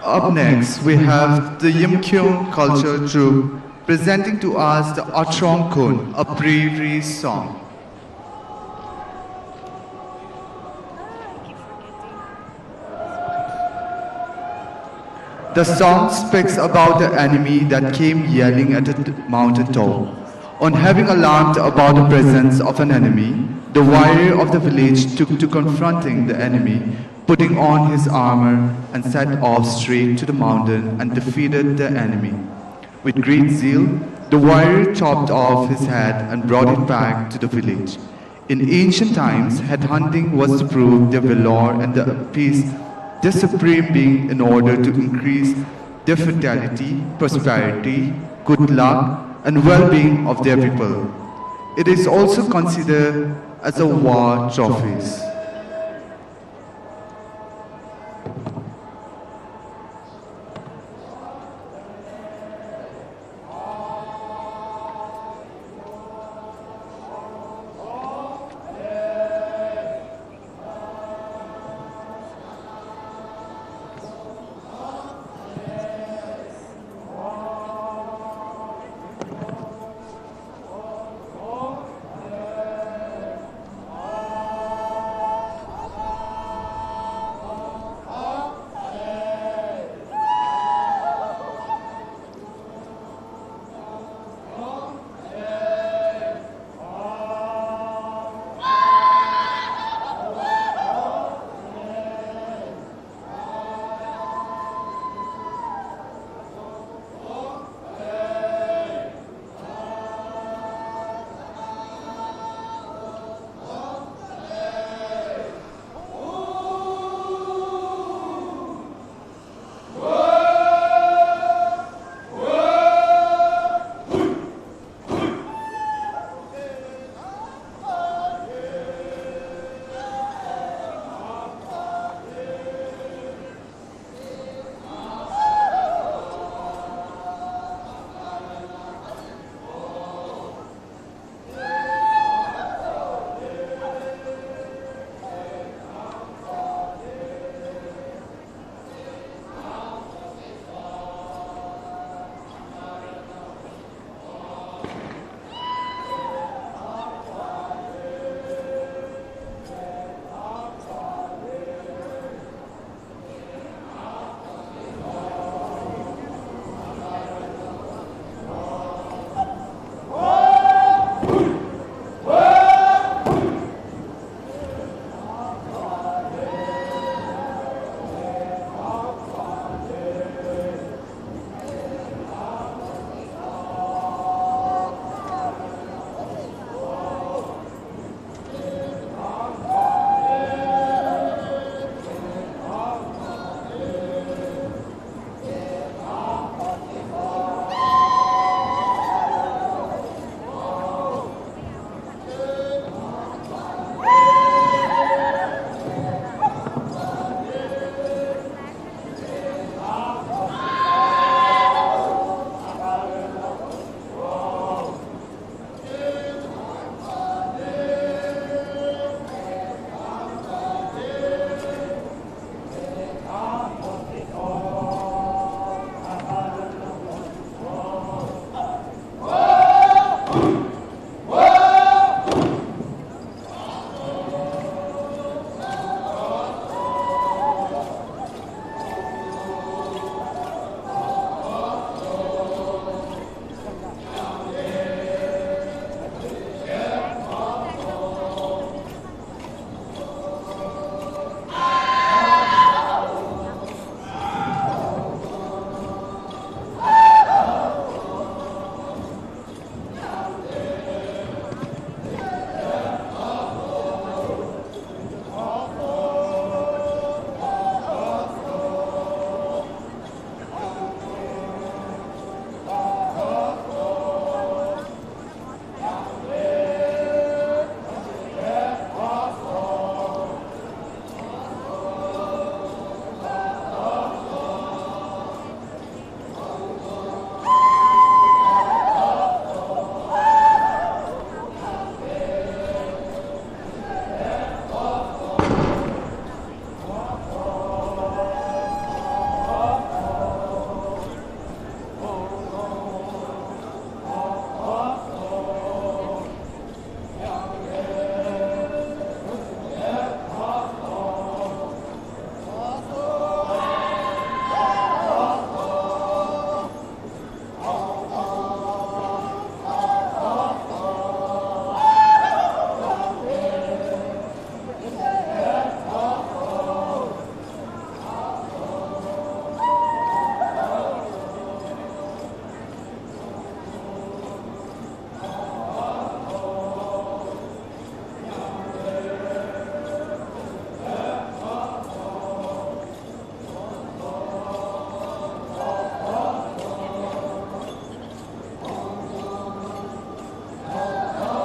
[SPEAKER 2] Up next, we have the Khiamniungan culture troupe presenting to us the Atrong Kun, a bravery song. The song speaks about the enemy that came yelling at the mountain top. On having alarmed about the presence of an enemy, the warrior of the village took to confronting the enemy, putting on his armor and set off straight to the mountain and defeated the enemy. With great zeal, the warrior chopped off his head and brought it back to the village. In ancient times, head hunting was to prove their valor and to appease the supreme being in order to increase their fertility, prosperity, good luck, and well-being of their people. It is also considered as a war trophy.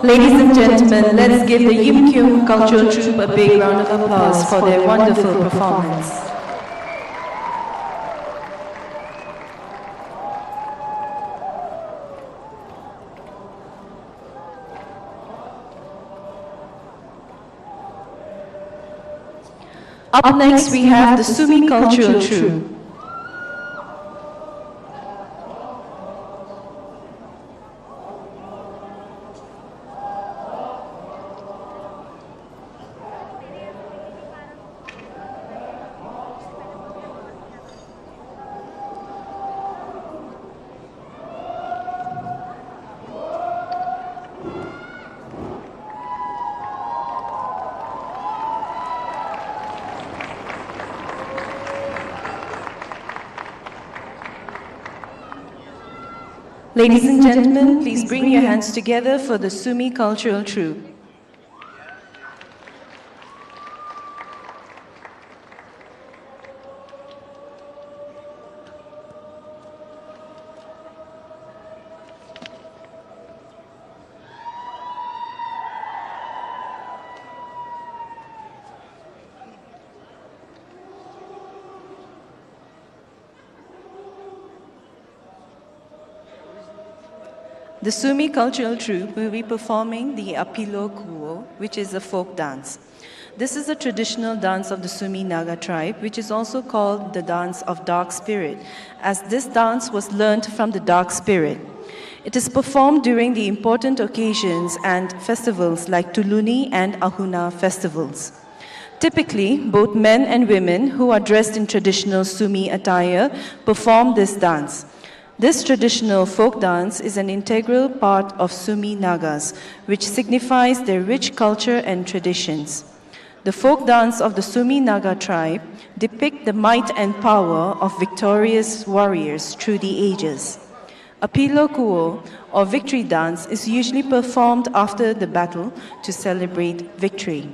[SPEAKER 1] Ladies and gentlemen, let's give the Khiamniungan cultural troupe a big round of applause for their wonderful performance. Up next, we have the Sumi cultural troupe. Ladies and gentlemen, please bring your hands together for the Sumi cultural troupe. The Sumi cultural troupe will be performing the Apilo Kuo, which is a folk dance. This is a traditional dance of the Sumi Naga tribe, which is also called the dance of dark spirit, as this dance was learned from the dark spirit. It is performed during the important occasions and festivals like Tuluni and Ahuna festivals. Typically, both men and women who are dressed in traditional Sumi attire perform this dance. This traditional folk dance is an integral part of Sumi Nagas, which signifies their rich culture and traditions. The folk dance of the Sumi Naga tribe depict the might and power of victorious warriors through the ages. Apilo Kuo, or victory dance, is usually performed after the battle to celebrate victory.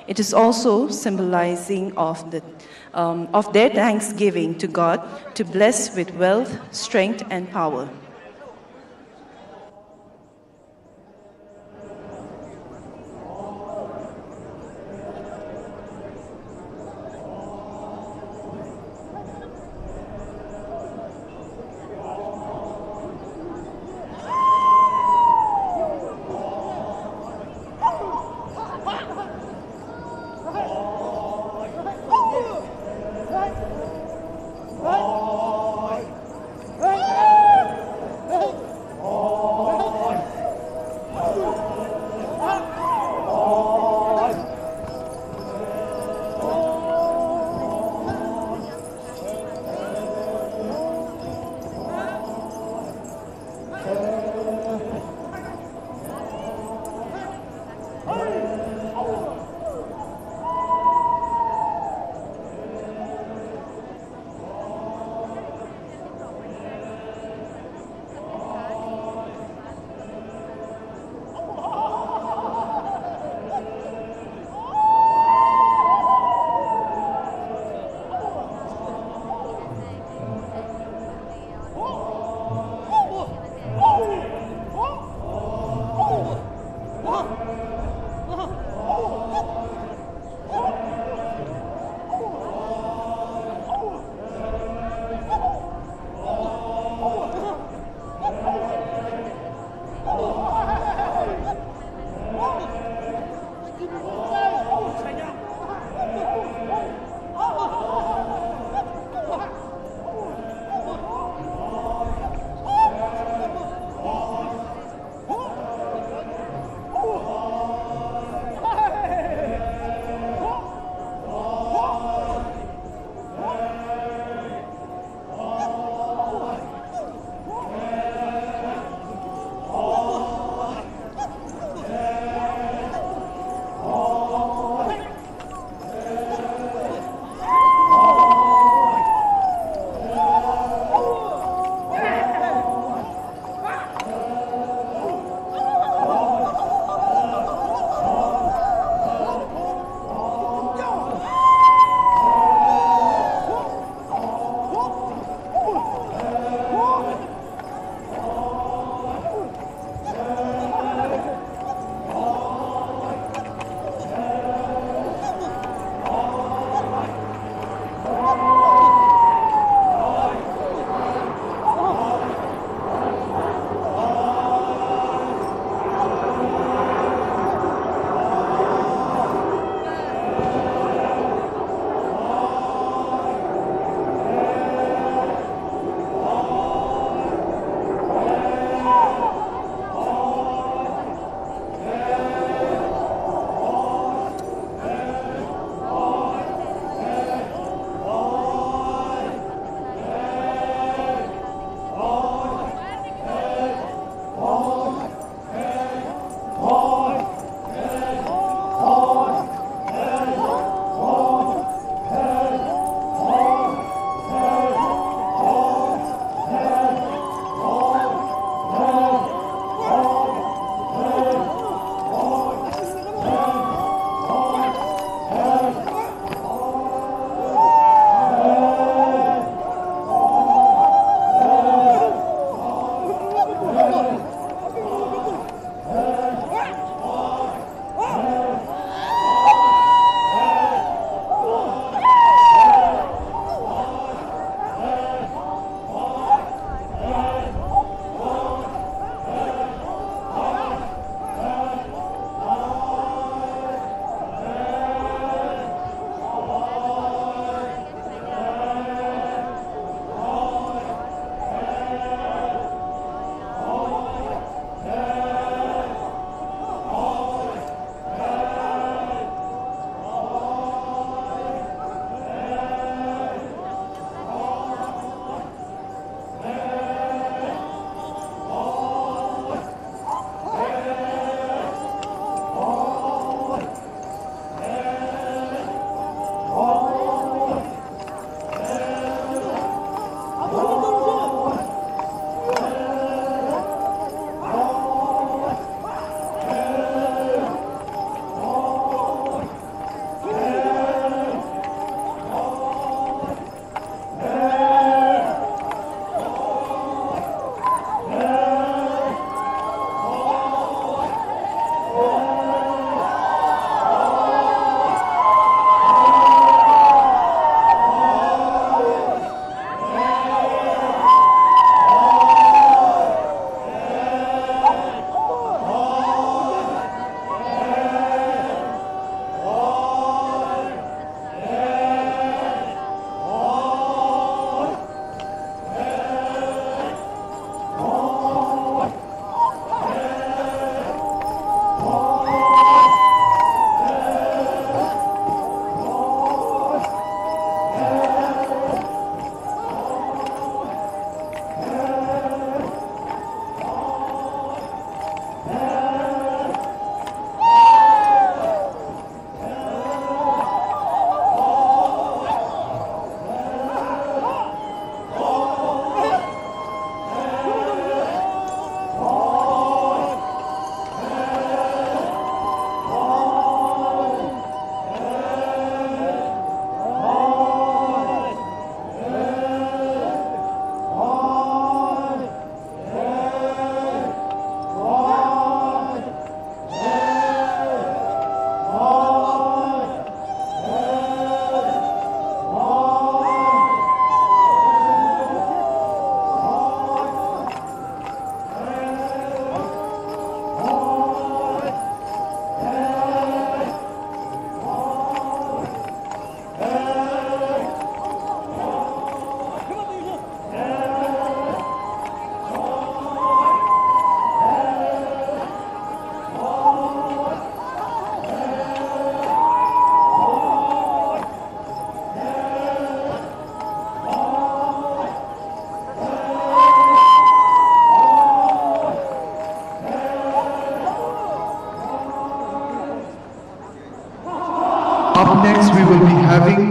[SPEAKER 1] It is also symbolizing of their thanksgiving to God to bless with wealth, strength, and power.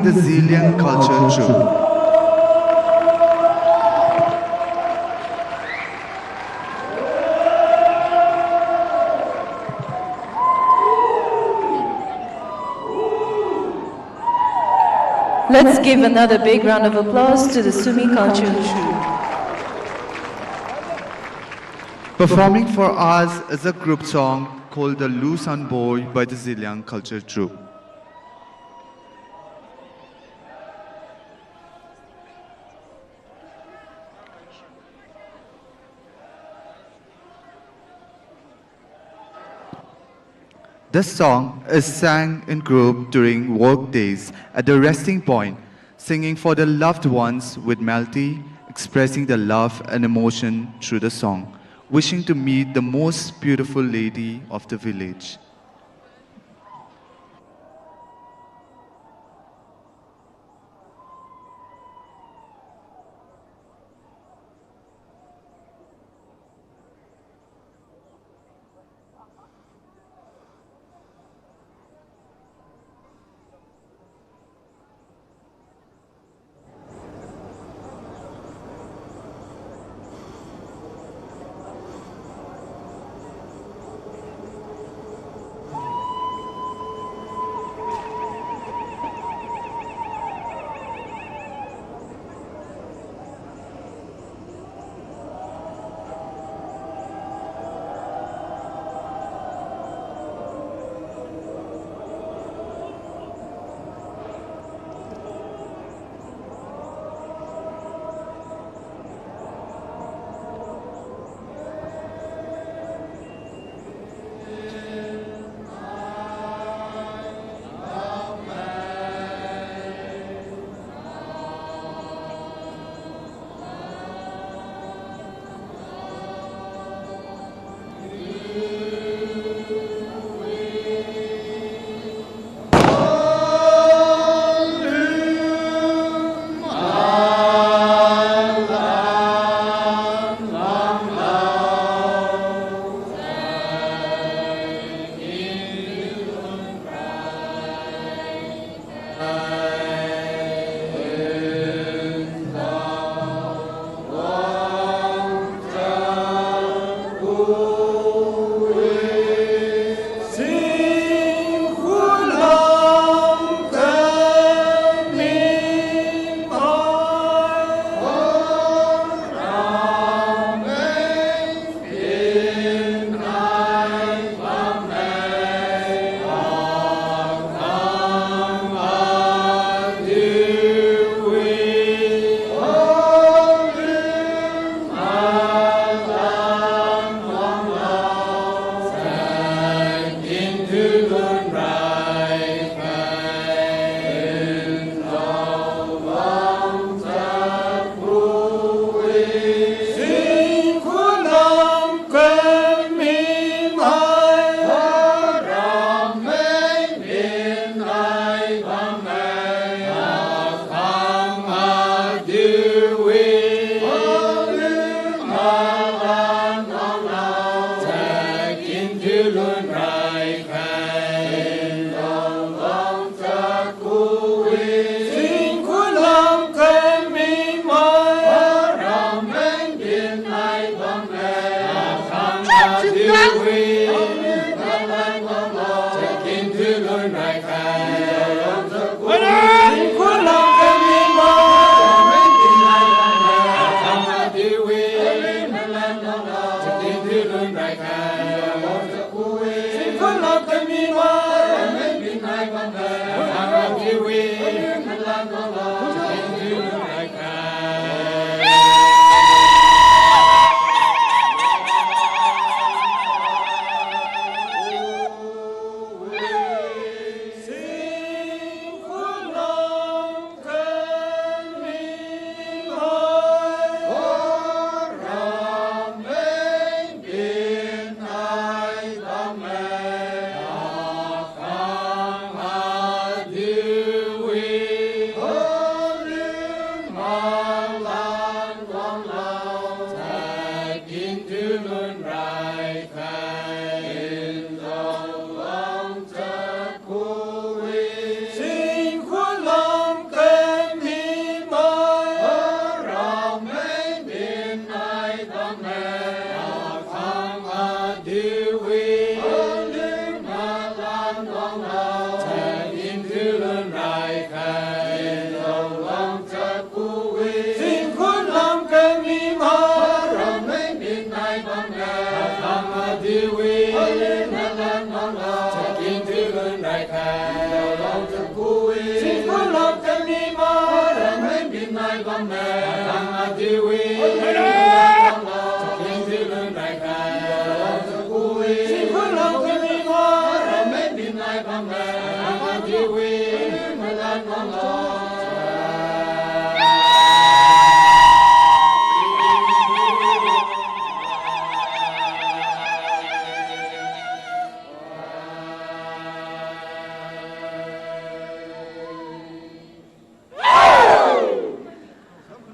[SPEAKER 2] performing the Ziliang culture troupe.
[SPEAKER 1] Let's give another big round of applause to the Sumi cultural troupe.
[SPEAKER 2] Performing for us is a group song called the Lusan Boy by the Ziliang culture troupe. This song is sang in group during work days at the resting point, singing for the loved ones with melody, expressing the love and emotion through the song, wishing to meet the most beautiful lady of the village.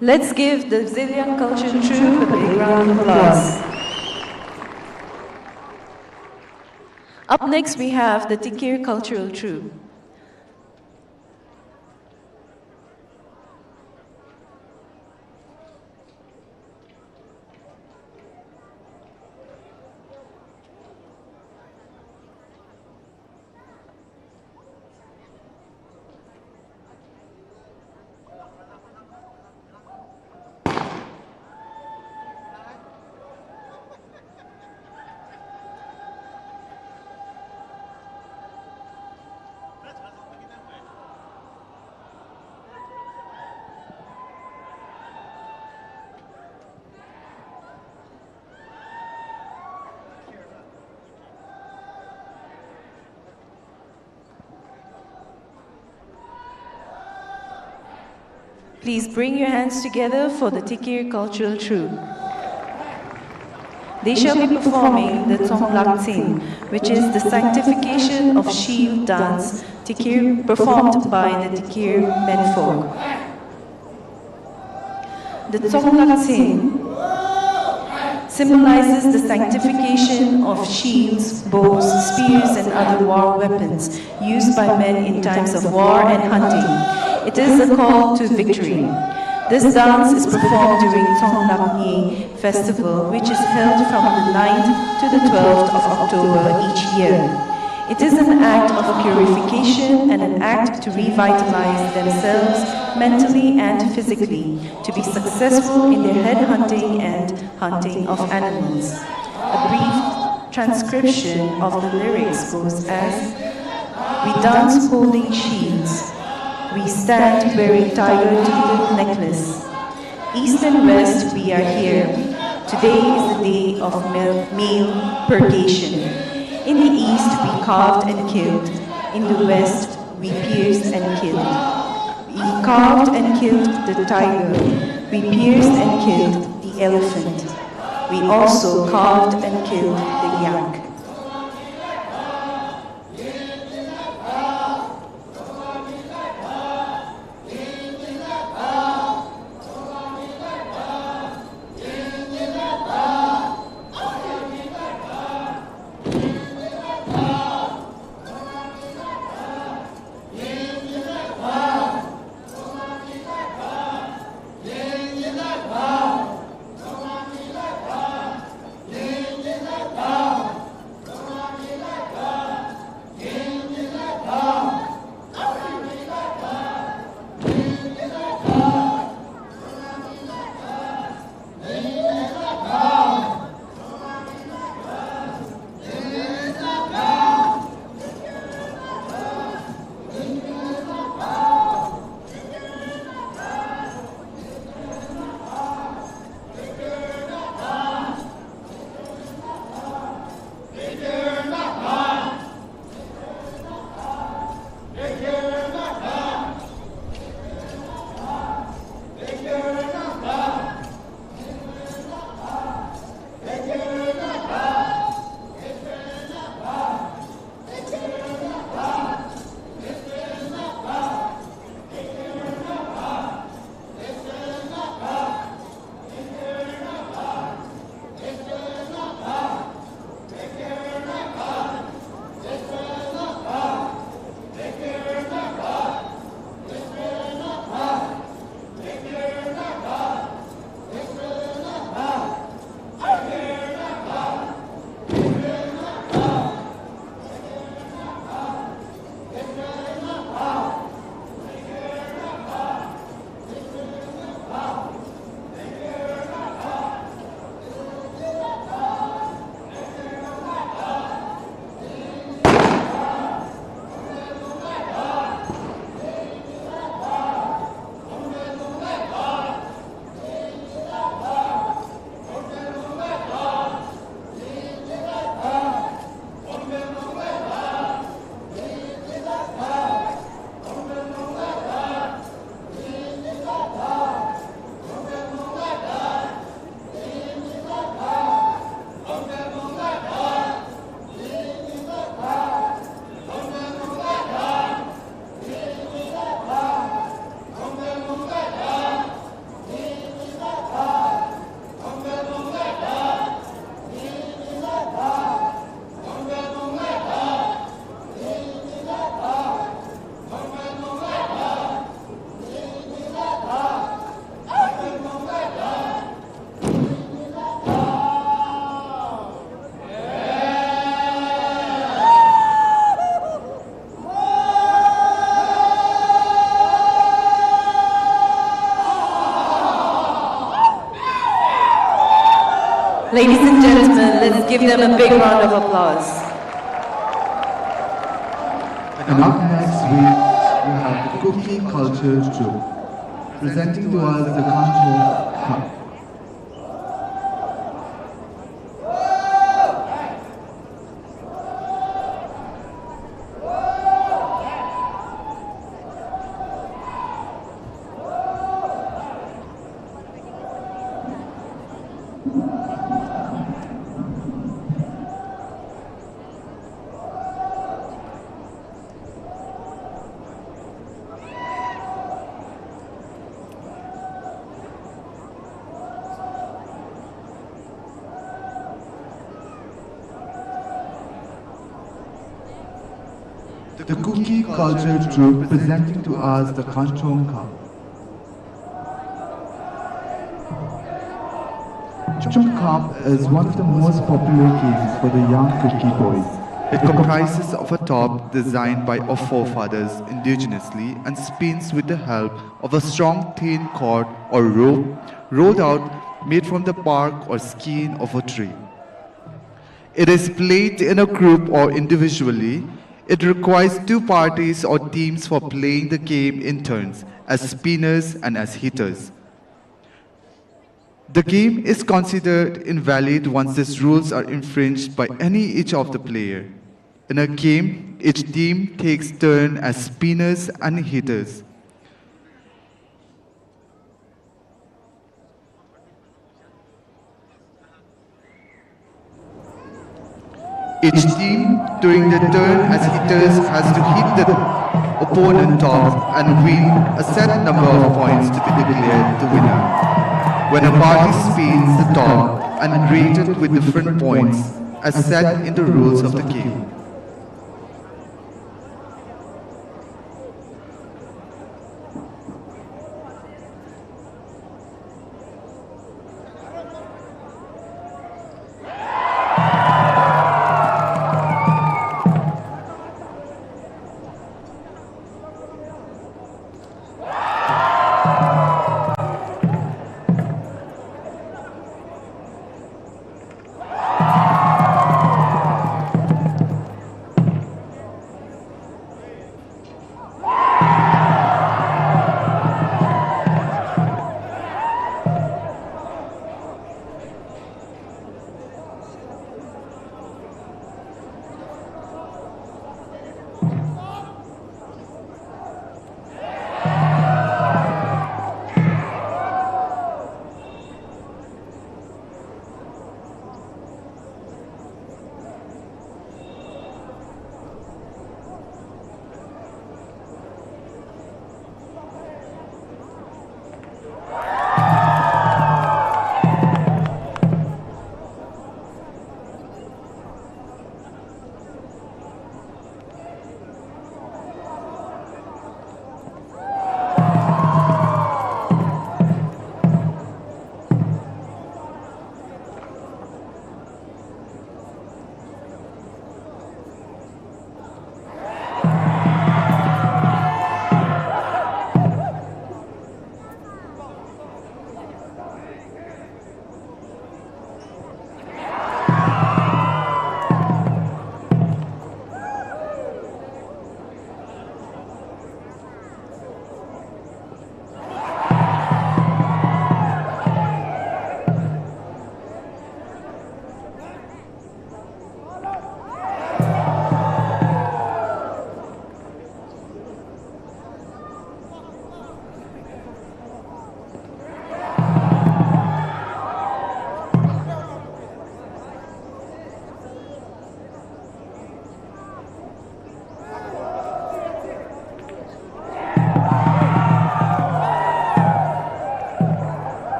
[SPEAKER 1] Let's give the Ziliang Culture Troupe a big round of applause. Up next, we have the Tiir Cultural Troupe. Please bring your hands together for the Tiir Cultural Troupe. They shall be performing the Tsonglaksin, which is the sanctification of shield dance, Tiir performed by the Tiir menfolk. The Tsonglaksin symbolizes the sanctification of shields, bows, spears, and other war weapons used by men in times of war and hunting. It is a call to victory. This dance is performed during Tsonglakni festival, which is held from the 9th to the 12th of October each year. It is an act of purification and an act to revitalize themselves mentally and physically to be successful in their head hunting and hunting of animals. A brief transcription of the lyrics goes as: we dance holding shields. We stand wearing tiger-toothed necklace. East and west we are here. Today is the day of meal purgation. In the east we carved and killed. In the west we pierced and killed. We carved and killed the tiger. We pierced and killed the elephant. We also carved and killed the yak. Ladies and gentlemen, let's give them a big round of applause.
[SPEAKER 2] And up next we have the Cookie Culture Troupe, presenting to us the Kancho Cup. The Cookie Culture Troupe presenting to us the Kanchong Cup. Kanchong Cup is one of the most popular games for the young cookie boys. It comprises of a top designed by our forefathers indigenously and spins with the help of a strong thin cord or rope rolled out made from the bark or skin of a tree. It is played in a group or individually. It requires two parties or teams for playing the game in turns, as spinners and as hitters. The game is considered invalid once these rules are infringed by each of the player. In a game, each team takes turn as spinners and hitters. Each team, during the turn as hitters, has to hit the opponent top and win a set number of points to be declared the winner. When a party spins the top and rated with different points as set in the rules of the game.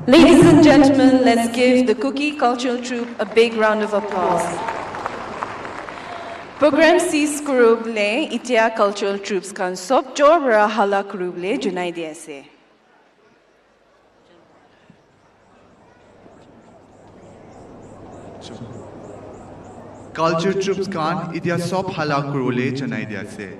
[SPEAKER 1] Ladies and gentlemen, let's give the Cookie Cultural Troupe a big round of applause. Program C Skuruble, Itia Cultural Troops kan sop Jobra Hala Kuruble, Junai DSA.
[SPEAKER 2] Culture troops kan Itia sop hala kurule Chennai se.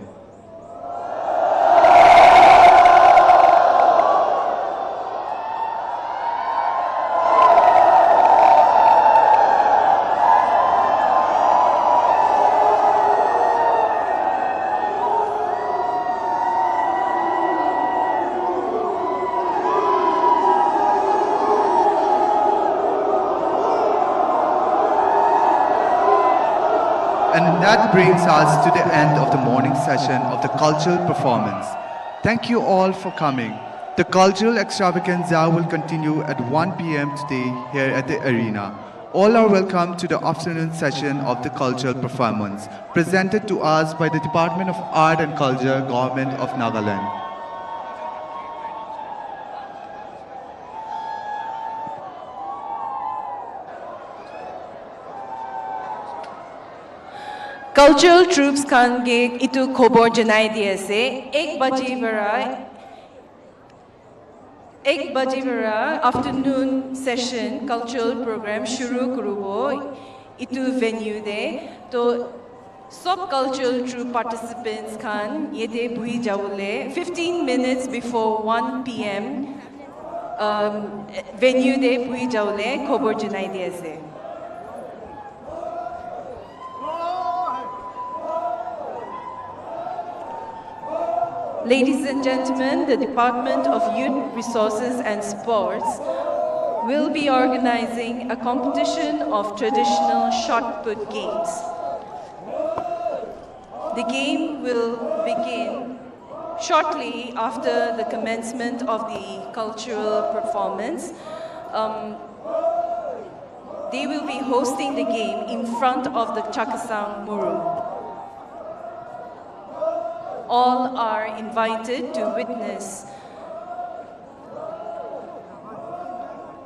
[SPEAKER 2] And that brings us to the end of the morning session of the cultural performance. Thank you all for coming. The cultural extravaganza will continue at 1 p.m. today here at the arena. All are welcome to the afternoon session of the cultural performance, presented to us by the Department of Art and Culture, Government of Nagaland.
[SPEAKER 1] Cultural troops kan ge itu khobor janai diye se 1 baje bara afternoon session cultural program shuru kurubo itu venue de to sub cultural troop participants kan yete bui jawle 15 minutes before 1 p.m. Venue de bui jawle khobor janai diye se. Ladies and gentlemen, the Department of Youth Resources and Sports will be organizing a competition of traditional shot put games. The game will begin shortly after the commencement of the cultural performance. They will be hosting the game in front of the Chakhesang Muru. All are invited to witness